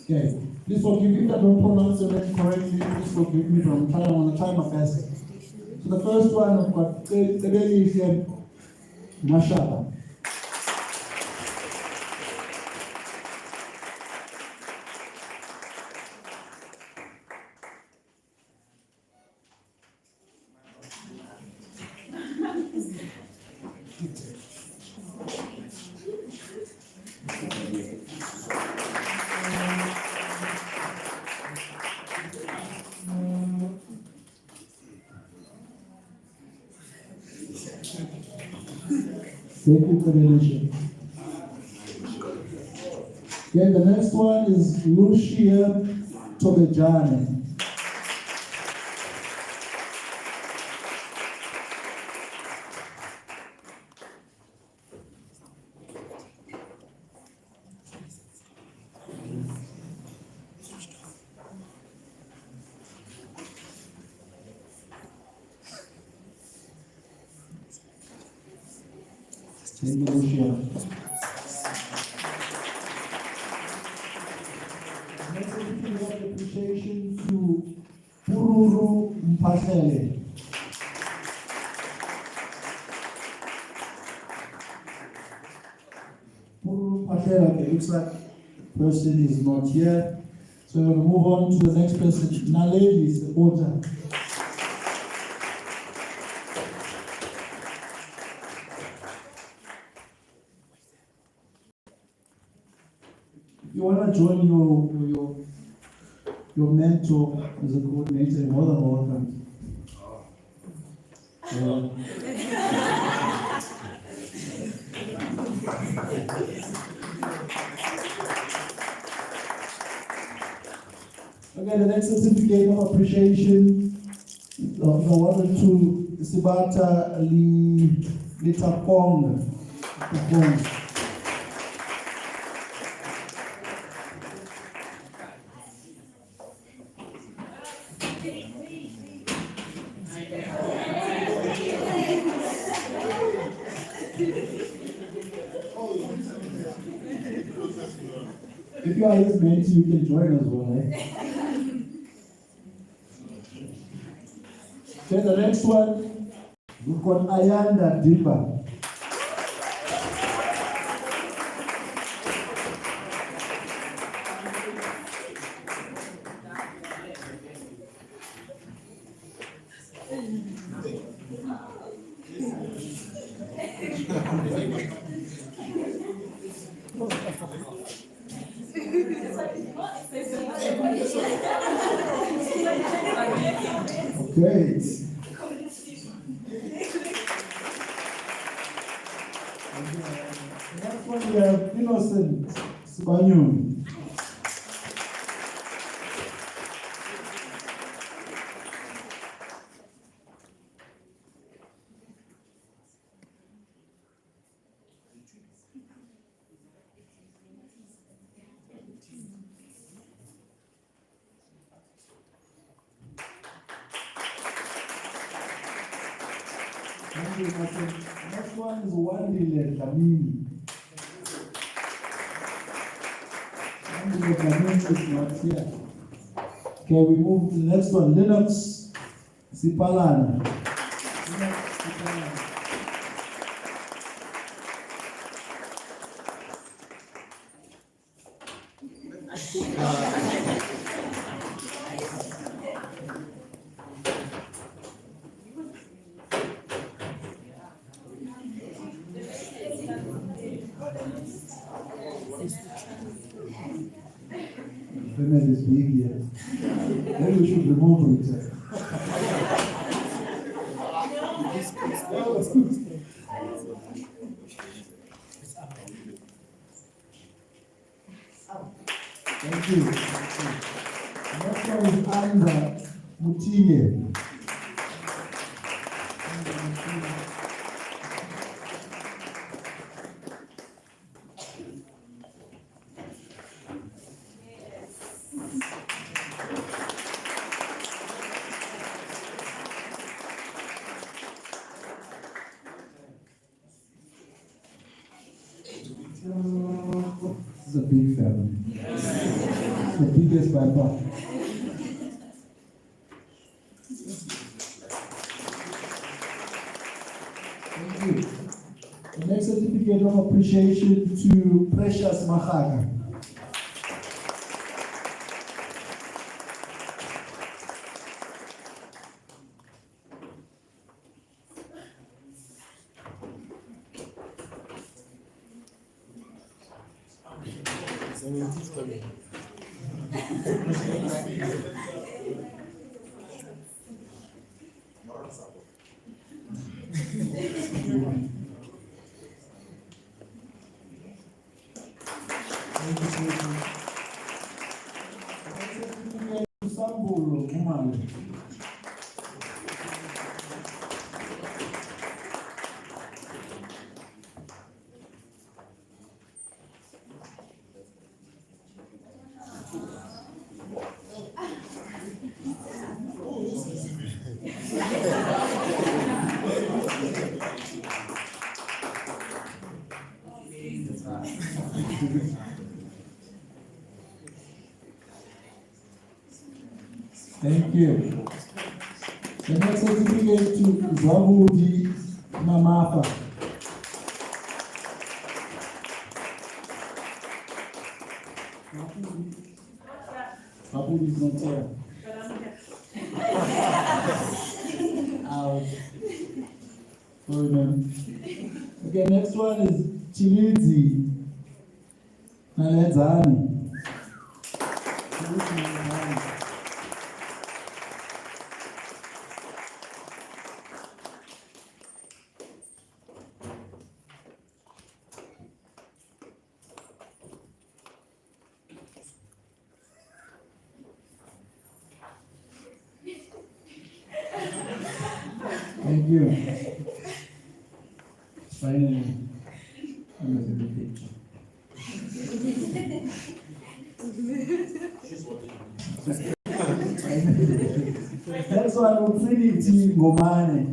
Okay, please forgive me if I don't pronounce your name correctly. Please forgive me, but I'm going to try my best. So the first one, I've got the lady is here. Mashaba. Thank you for the leadership. Okay, the next one is Lucia Tobejane. Thank you, Lucia. Appreciation to Pururu Mpasele. Pururu Mpasele, okay, looks like the person is not here. So we'll move on to the next person. Naledi is the order. you want to join your mentor as a coordinator, you're more than welcome. Okay, the next certificate of appreciation awarded to Sibata Litapong. If you are his mentee, you can join as well. Okay, the next one, we've got Ayanda Dimba. Great. Next one we have Innocent Sibanyun. Thank you, Innocent. Next one is Wandile Kamini. Wandile Kamini is not here. Okay, we move to the next one. Linux Sipalana. Linux Sipalana. Women is big here. Maybe we should remove it. Thank you. Next one is Anda Mutiye. This is a big family. It's the biggest by far. Thank you. The next certificate of appreciation to Precious Mahaga. Thank you. The next certificate to Zawudi Mamafa. Zawudi is not here. Ouch. Sorry, man. Okay, next one is Chilizi Naledzani. Thank you. Finally, I'm in the picture. That's why I'm feeling Team Gomane.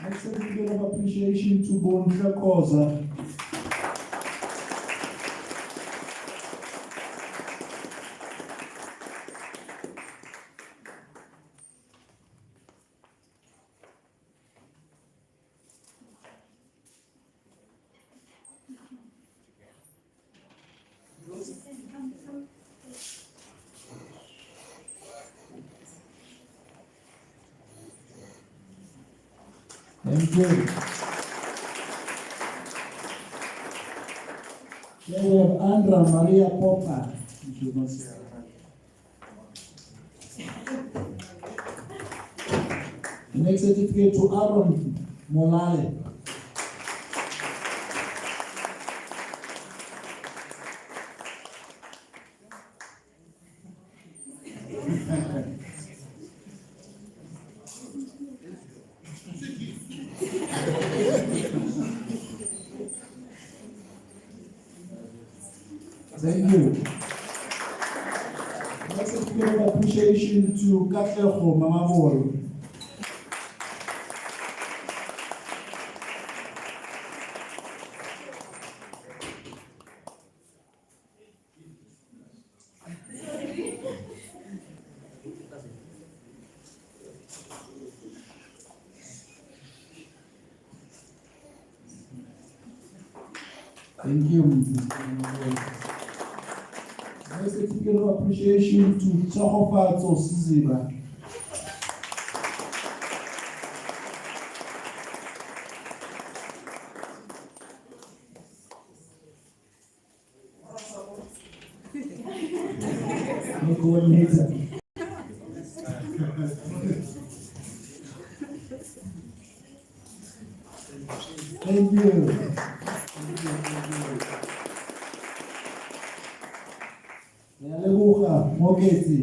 Next certificate of appreciation to Bontra Koza. Thank you. Then we have Andra Maria Popper. You should not say her. The next certificate to Aaron Molale. Thank you. Next certificate of appreciation to Katleho Mamabolo. Thank you. Next certificate of appreciation to Chahofatso Siziba. No coordinator. Thank you. Niyalebuka Mogeti.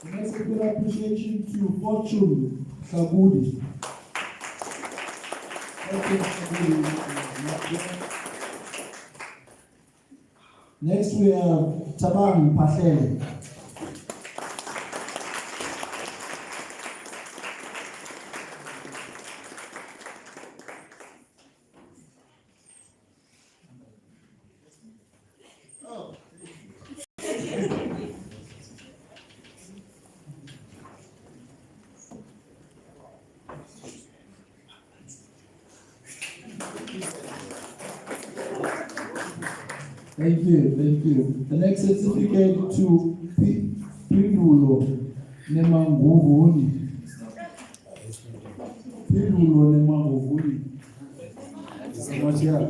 Next, a good appreciation to Fortune Kabudi. Next, we have Tabang Pahlele. Thank you, thank you. The next certificate to Pidulo Nemanguvuni. Pidulo Nemanguvuni. What's here?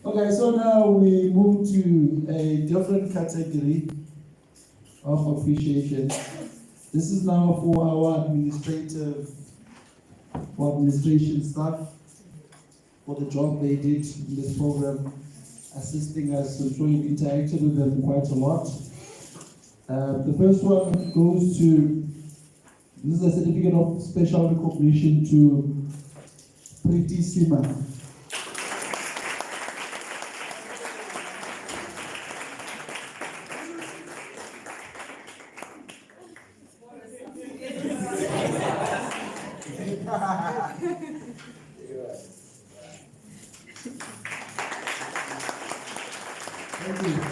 Okay, so now we move to a different category of appreciation. This is now for our administration staff for the job they did in this program, assisting us. I'm sure you've interacted with them quite a lot. The first one goes to, this is a certificate of special recognition to Pretty Sima.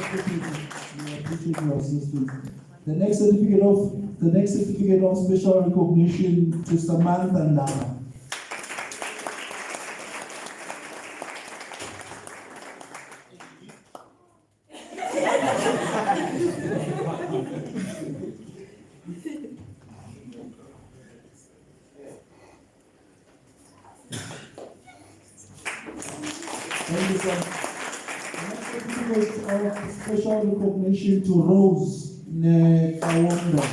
We appreciate your assistance. The next certificate of special recognition to Samantha Ndama. Thank you, sir. The next certificate of special recognition to Rose Nekawonda.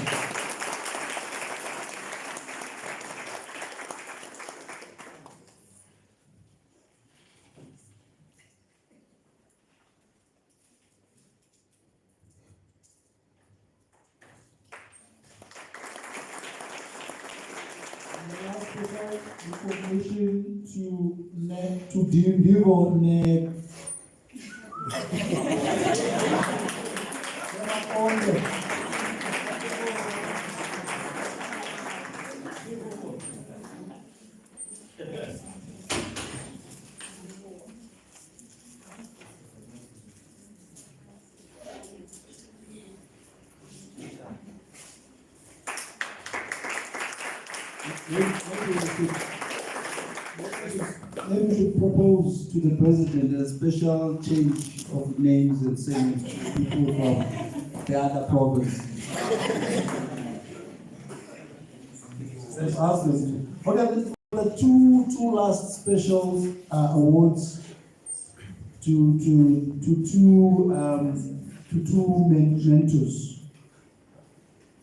Recognition to Divo Ne. Maybe we should propose to the president a special change of names and saying to people from the other province. Let's ask them. Okay, the two last special awards to two mentors.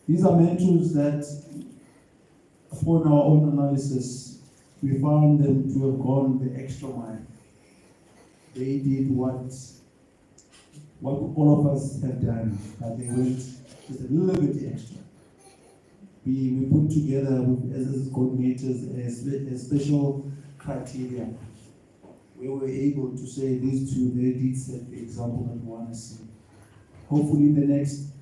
These are mentors that, upon our own analysis, we found them to have gone the extra mile. They did what all of us have done, but they went just a little bit extra. We put together as coordinators a special criteria. We were able to say these two, they did set the example that we want to see. Hopefully in the next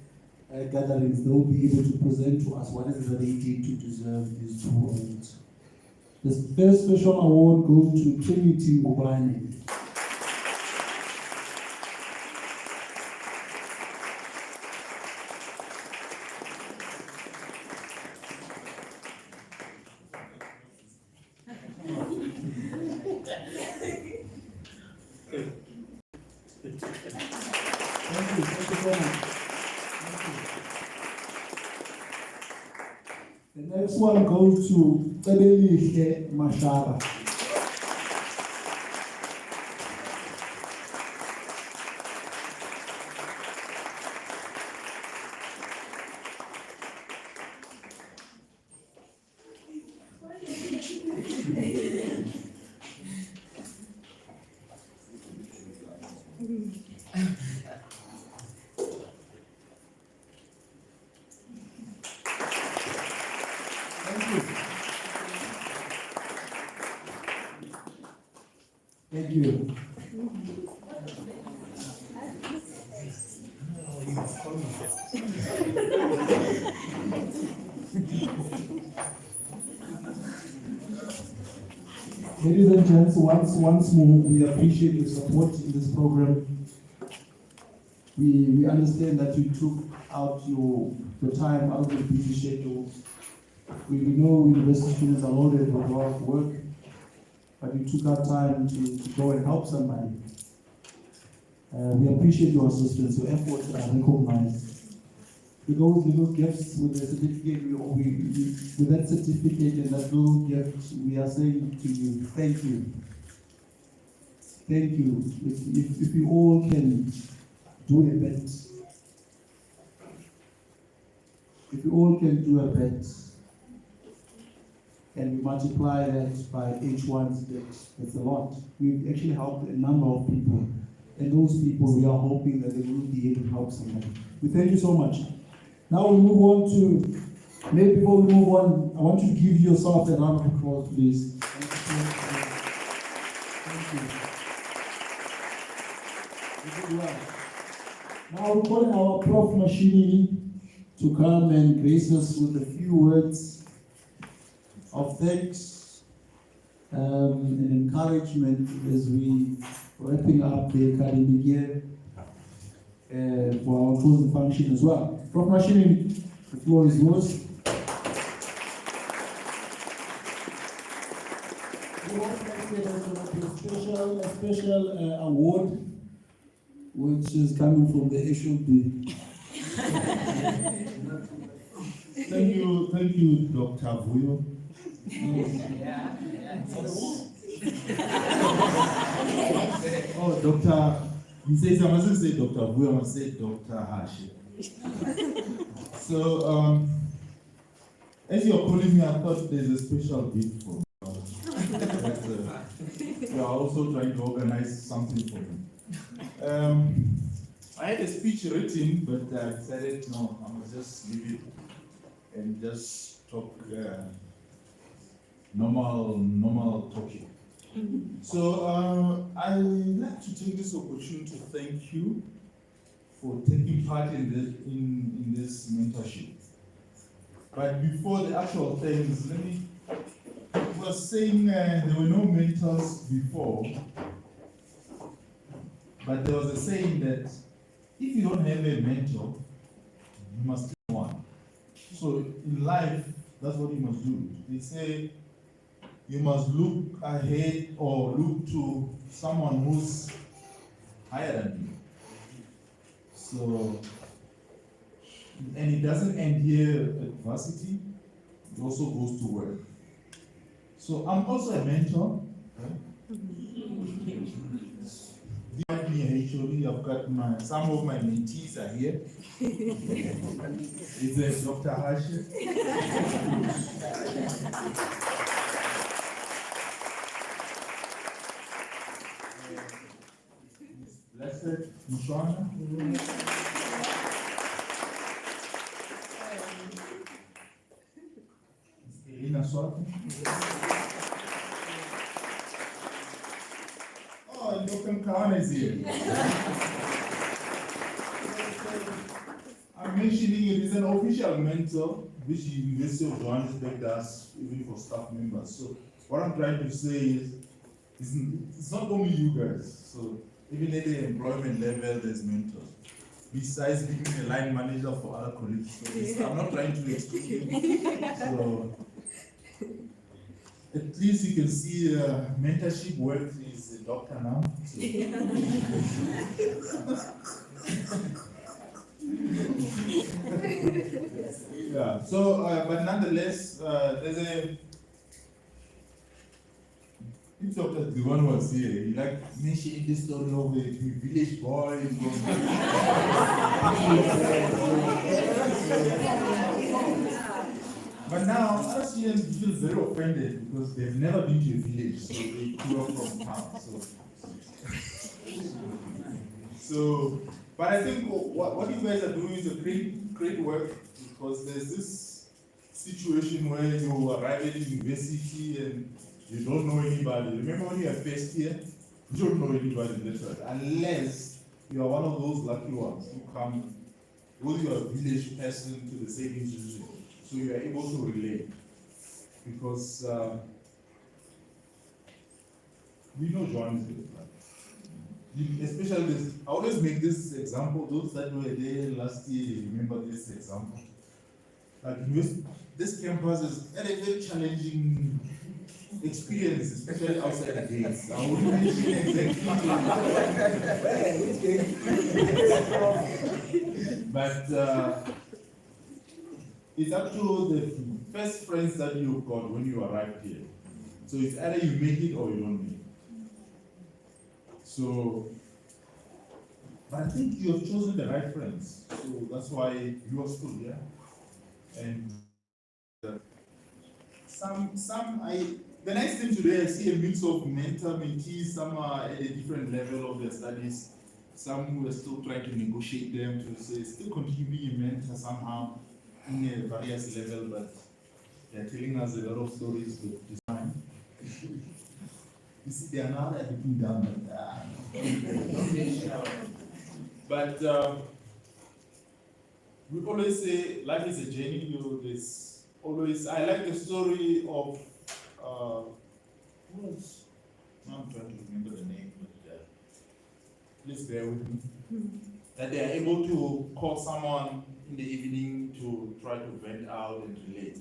gatherings, they'll be able to present to us what is it that they did to deserve these two awards. The first special award goes to Trinity Mubane. Thank you so much. The next one goes to Ebelihle Mashara. Thank you. Ladies and gents, once more, we appreciate your support in this program. We understand that you took out your time out of your busy schedule. We know university students are loaded with a lot of work, but you took out time to go and help somebody. We appreciate your assistance, your efforts are recognized. With those little gifts, with the certificate, with that certificate and that little gift, we are saying to you, thank you. Thank you. If we all can do a bit, if we all can do a bit, and we multiply that by H1's bit, that's a lot. We've actually helped a number of people, and those people, we are hoping that they will be able to help somebody. We thank you so much. Now we move on to, maybe before we move on, I want you to give yourself a round of applause, please. Thank you. Now we're calling our Prof Mashini to come and grace us with a few words of thanks and encouragement as we wrapping up the academic year. for our closing function as well. Prof. Mashini, the floor is yours. We want to dedicate also a special award, which is coming from the HOD. Thank you, Dr. Vuyo. Oh, Dr. He says I mustn't say Dr. Vuyo, I must say Dr. Hashi. So, as you're calling me, I thought there's a special gift for me. We are also trying to organize something for me. I had a speech written, but I decided no, I must just leave it and just talk normal talking. So I'd like to take this opportunity to thank you for taking part in this mentorship. But before the actual things, let me. I was saying there were no mentors before, but there was a saying that if you don't have a mentor, you must have one. So in life, that's what you must do. They say you must look ahead or look to someone who's higher than you. So, and it doesn't end here at varsity, it also goes to work. So I'm also a mentor. Behind me, HOD, I've got some of my mentees are here. It's Dr. Hashi. Blessed Mushwana. Elena Swati. Oh, and Dr. Khan is here. I'm mentioning it is an official mentor, which the University of Johannesburg does, even for staff members. So what I'm trying to say is, it's not only you guys. So even at the employment level, there's mentors. Besides being a line manager for other colleagues. So I'm not trying to exclude you. So at least you can see mentorship work is a doctor now. So. Yeah, so, but nonetheless, there's a, if Dr. Diwan was here, he like mentioning the story of a village boy But now, other students feel very offended because they've never been to a village, so they grew up from town. So, but I think what you guys are doing is a great work, because there's this situation where you arrive at university and you don't know anybody. Remember when you are first year, you don't know anybody literally, unless you are one of those lucky ones who come with your village person to the same institution. So you are able to relate, because we know Johannesburg, right? Especially this, I always make this example. Those that were there last year remember this example. Like this campus is a very challenging experience, especially outside the gates. I wouldn't mention exactly. But it's up to the first friends that you've got when you arrive here. So it's either you make it or you don't make it. So, but I think you have chosen the right friends. So that's why you are still here. And the nice thing today, I see a mix of mentor, mentees. Some are at a different level of their studies. Some who are still trying to negotiate them to say, still continue being a mentor somehow in a various level, but they're telling us a lot of stories with design. You see, they are not everything done like that. But we always say life is a journey. There's always, I like the story of, who was, I'm trying to remember the name, but please bear with me. that they are able to call someone in the evening to try to vent out and relate.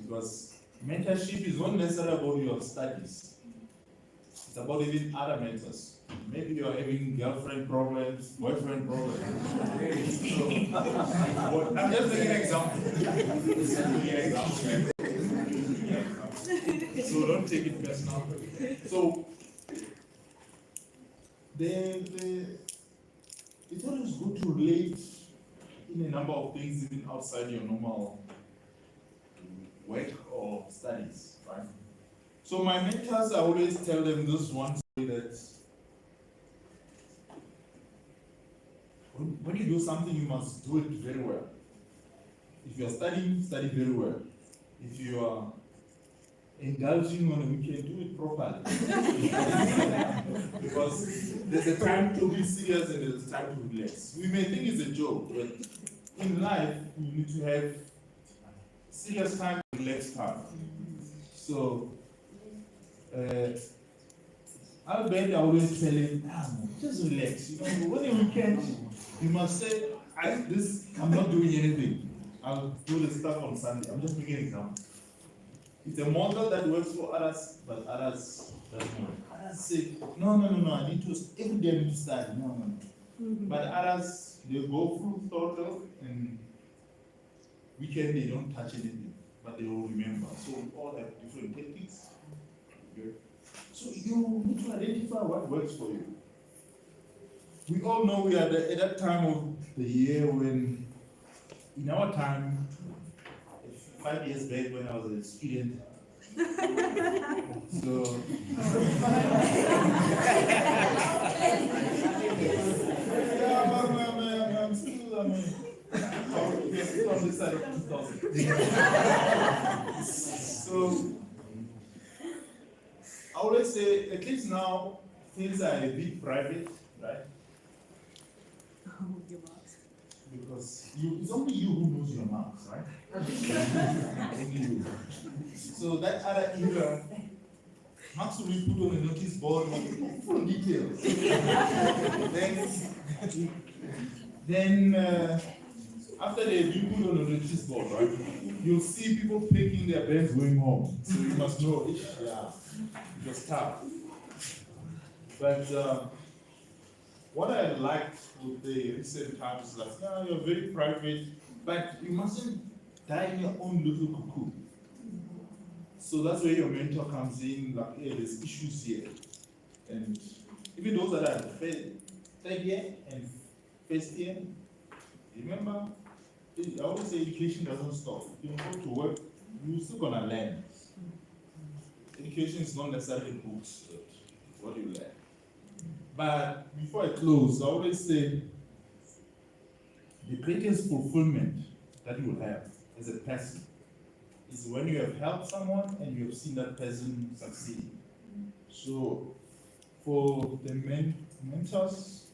Because mentorship is not necessarily about your studies. It's about even other mentors. Maybe you are having girlfriend problems, boyfriend problems. So, I'm just making an example. So don't take it personal. So it's always good to relate in a number of things even outside your normal work or studies, right? So my mentors, I always tell them this one story that when you do something, you must do it very well. If you are studying, study very well. If you are indulging on a weekend, do it properly. Because there's a time to be serious and there's a time to relax. We may think it's a joke, but in life, you need to have serious time and relax time. So, Albert, I always tell him, just relax. You know, when you weekend, you must say, I'm not doing anything. I'll do the stuff on Sunday. I'm just making an example. It's a model that works for others, but others doesn't work. Others say, no, I need to, every day I need to study. No. But others, they go full throttle and weekend they don't touch anything, but they will remember. So we all have different techniques. Okay? So you need to identify what works for you. We all know we are at that time of the year when, in our time, 5 years back when I was a student, so I'm still on this side of 2000. So I always say, at least now things are a bit private, right? Because it's only you who knows your marks, right? Only you. So that other email, marks will be put on a notice board with full details. then after they've been put on a notice board, right, you'll see people picking their bags going home. So you must know, yeah, it was tough. But what I liked with the recent times is that, yeah, you're very private, but you mustn't die in your own little cocoon. So that's where your mentor comes in, like, hey, there's issues here. And even those that are third year and first year, remember, I always say education doesn't stop. You go to work, you're still gonna learn. Education is not necessarily books, but it's what you learn. But before I close, I always say the greatest fulfillment that you will have as a person is when you have helped someone and you have seen that person succeed. So for the mentors,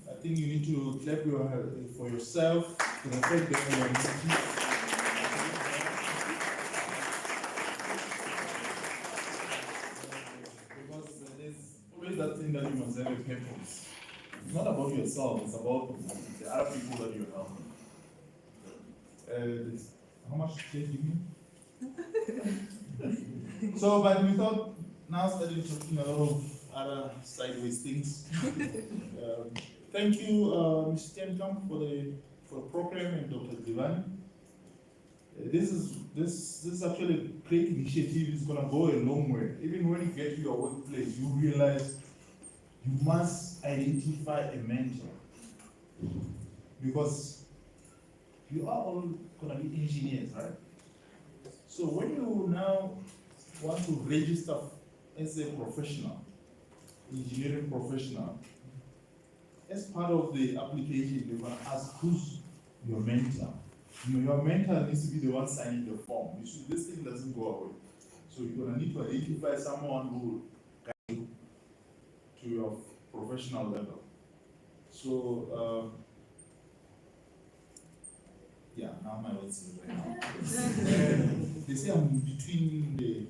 I think you need to clap for yourself for the fact that you are that thing that you must have a purpose. It's not about yourself, it's about the other people that you're helping. How much change do you need? So, but we thought now starting talking a lot of other sideways things. Thank you, Mr. Temcam, for the program, and Dr. Divani. This is actually a great initiative. It's going to go a long way. Even when you get to your workplace, you realize you must identify a mentor, because you are all going to be engineers, right? So when you now want to register as a professional, engineering professional, as part of the application, you're going to ask who's your mentor. Your mentor needs to be the one signing the form. This thing doesn't go away. So you're going to need to identify someone who will guide you to your professional level. So, yeah, now my words are right now. They say I'm between the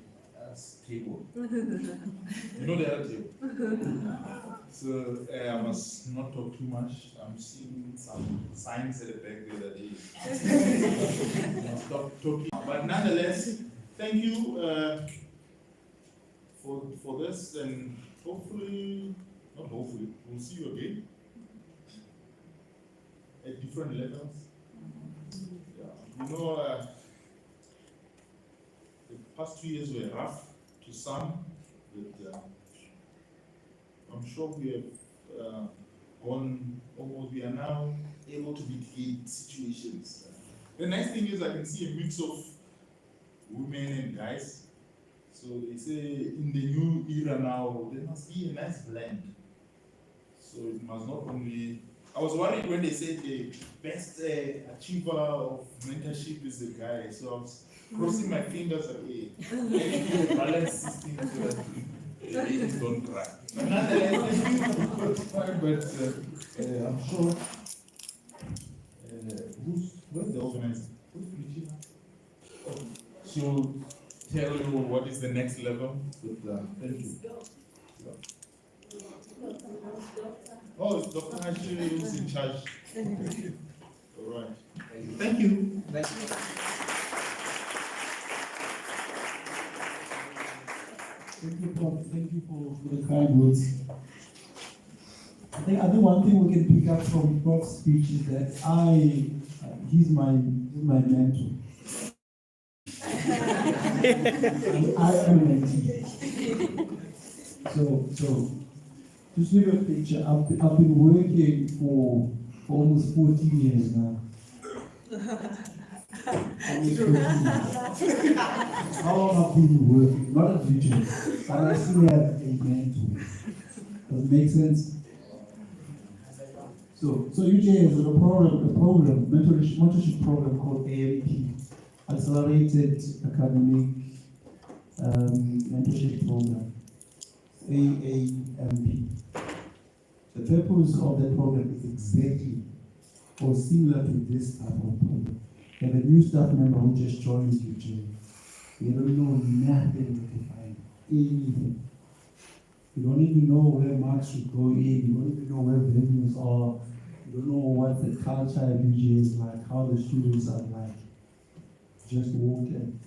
other's table. You know the other table. So I must not talk too much. I'm seeing some signs at the back there that I stop talking. But nonetheless, thank you for this, and hopefully, not hopefully, we'll see you again at different levels. Yeah. You know, the past 2 years were rough to some, but I'm sure we have gone almost, we are now able to mitigate situations. The nice thing is I can see a mix of women and guys. So they say in the new era now, there must be a nice blend. So it must not only, I was worried when they said the best achiever of mentorship is the guy. So I was crossing my fingers away. Maybe a balance system so that the ladies don't cry. But nonetheless, I'm sure, where's the organizer? Who's Richie? Oh, she'll tell you what is the next level. But thank you. Oh, it's Dr. Hashi who's in charge. All right. Thank you. Thank you. Thank you, Prof. Thank you for the kind words. I think one thing we can pick up from Prof's speech is that he's my mentor. I am a mentee. So just give you a picture. I've been working for almost 14 years now. Almost 14 years. How long have I been working? Not a teacher, but I still have a mentor. Does it make sense? So UJ has a program, mentorship program called AMP, Accelerated Academic Mentorship Program, AAMP. The purpose of the program is exactly or similar to this type of program. You have a new staff member who just joins UJ. You don't know nothing to find anything. You don't even know where marks should go in. You don't even know where venues are. You don't know what the culture at UJ is like, how the students are like. Just walk in.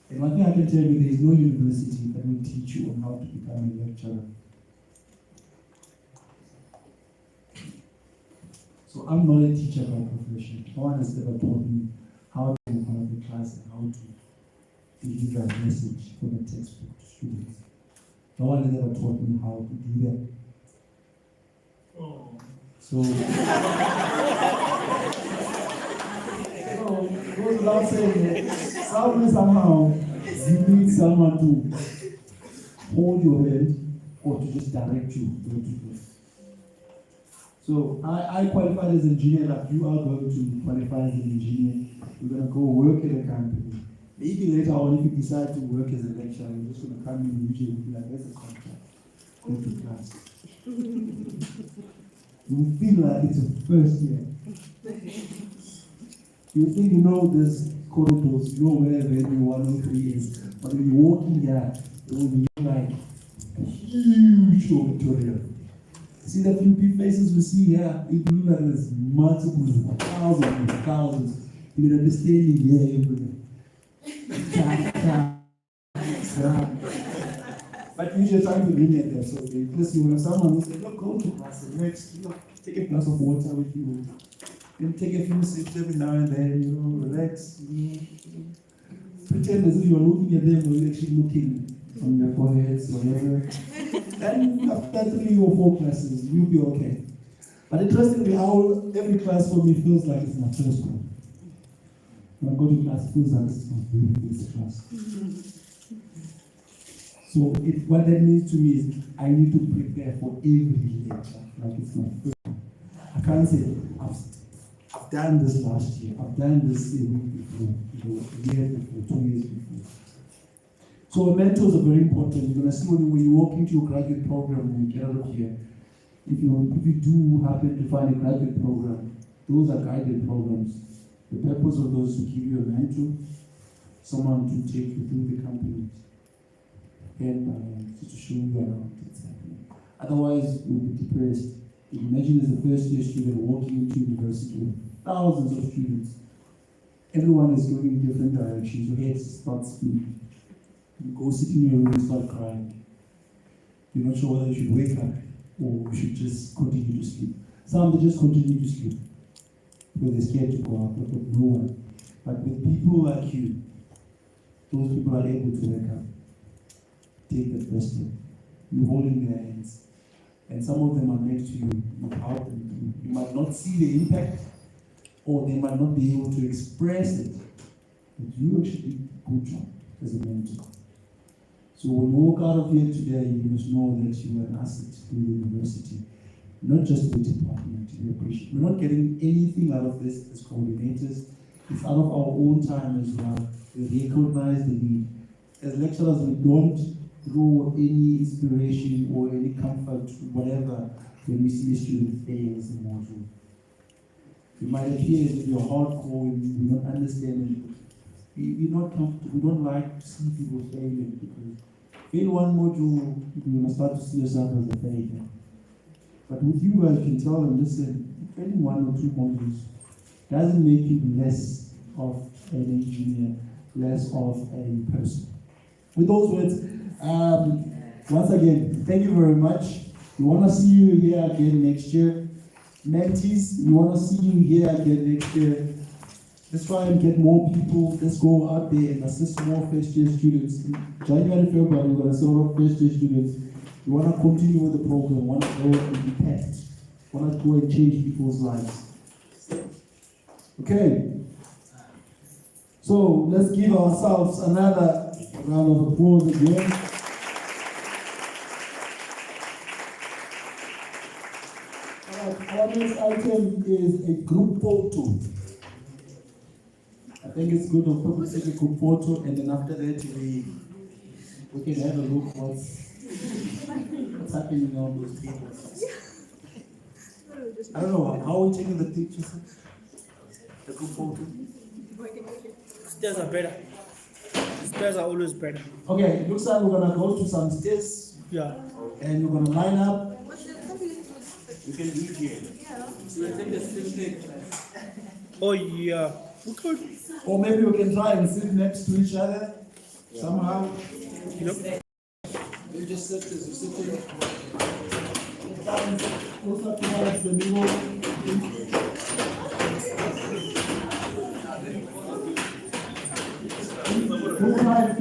And one thing I can tell you, there is no university that will teach you on how to become a lecturer. So I'm not a teacher by profession. No one has ever taught me how to go in front of the class and how to deliver a message from a textbook to students. No one has ever taught me how to do that. Oh. So it goes without saying that somehow you need someone to hold your hand or to just direct you where to go. So I qualified as an engineer, like you are going to qualify as an engineer. You're going to go work at a company. Maybe later on, if you decide to work as a lecturer, you're just going to come in and usually be like, there's a contract. Go to class. You feel like it's your first year. You think you know this corridors, you know where venue 103 is, but when you walk in here, it will be like a huge auditorium. See the few faces we see here, it will look like there's multiple, thousands. You can understand here everywhere. But usually trying to limit them, so because you have someone who says, look, go to class, relax, take a glass of water with you. Then take a few sips every now and then, relax, pretend as if you're looking at them or you're actually looking on their foreheads or whatever. And after 3 or 4 classes, you'll be okay. But interestingly, how every class for me feels like it's my first one. When I go to class, it feels like it's my very first class. So what that means to me is I need to prepare for every lecture like it's my first one. I can't say, I've done this last year, I've done this a week before, a year before, 2 years before. So mentors are very important. You're going to see when you walk into your graduate program when you get out of here, if you do happen to find a graduate program, those are guided programs. The purpose of those is to give you a mentor, someone to take you through the company and to show you around what's happening. Otherwise, you'll be depressed. Imagine as a first year student walking into university with thousands of students. Everyone is going in different directions. Your head starts spinning. You go sit in your room and start crying. You're not sure whether you should wake up or you should just continue to sleep. Some, they just continue to sleep because they're scared to go out, but with no one. But with people like you, those people are able to wake up, take the first step. You're holding their hands. And some of them are next to you. You help them. You might not see the impact, or they might not be able to express it. But you actually did a good job as a mentor. So when you walk out of here today, you must know that you are an asset to the university, not just the department. We appreciate. We're not getting anything out of this as coordinators. It's out of our own time as well. We recognize the need. As lecturers, we don't draw any inspiration or any comfort, whatever, when we see a student fail as a module. It might appear as if you're hardcore and we don't understand it. We're not comfortable. We don't like to see people failing because fail one module, you're going to start to see yourself as a failure. But with you guys, you can tell them, listen, failing one or two modules doesn't make you less of an engineer, less of a person. With those words, once again, thank you very much. We want to see you here again next year. Mentees, we want to see you here again next year. Let's try and get more people. Let's go out there and assist more first-year students. In January, February, we're going to serve up first-year students. We want to continue with the program. We want to go and impact. We want to go and change people's lives. Okay. So let's give ourselves another round of applause again. Our next item is a group photo. I think it's good of people take a group photo, and then after that we can have a look what's happening on those tables. I don't know, how are we taking the pictures? The group photo? Stairs are better. Stairs are always better. Okay, it looks like we're gonna go to some stairs. Yeah. And we're gonna line up. You can do it here. Oh yeah. We could. Or maybe we can try and sit next to each other somehow. You know? We just sit as we sit there. Closer towards the middle.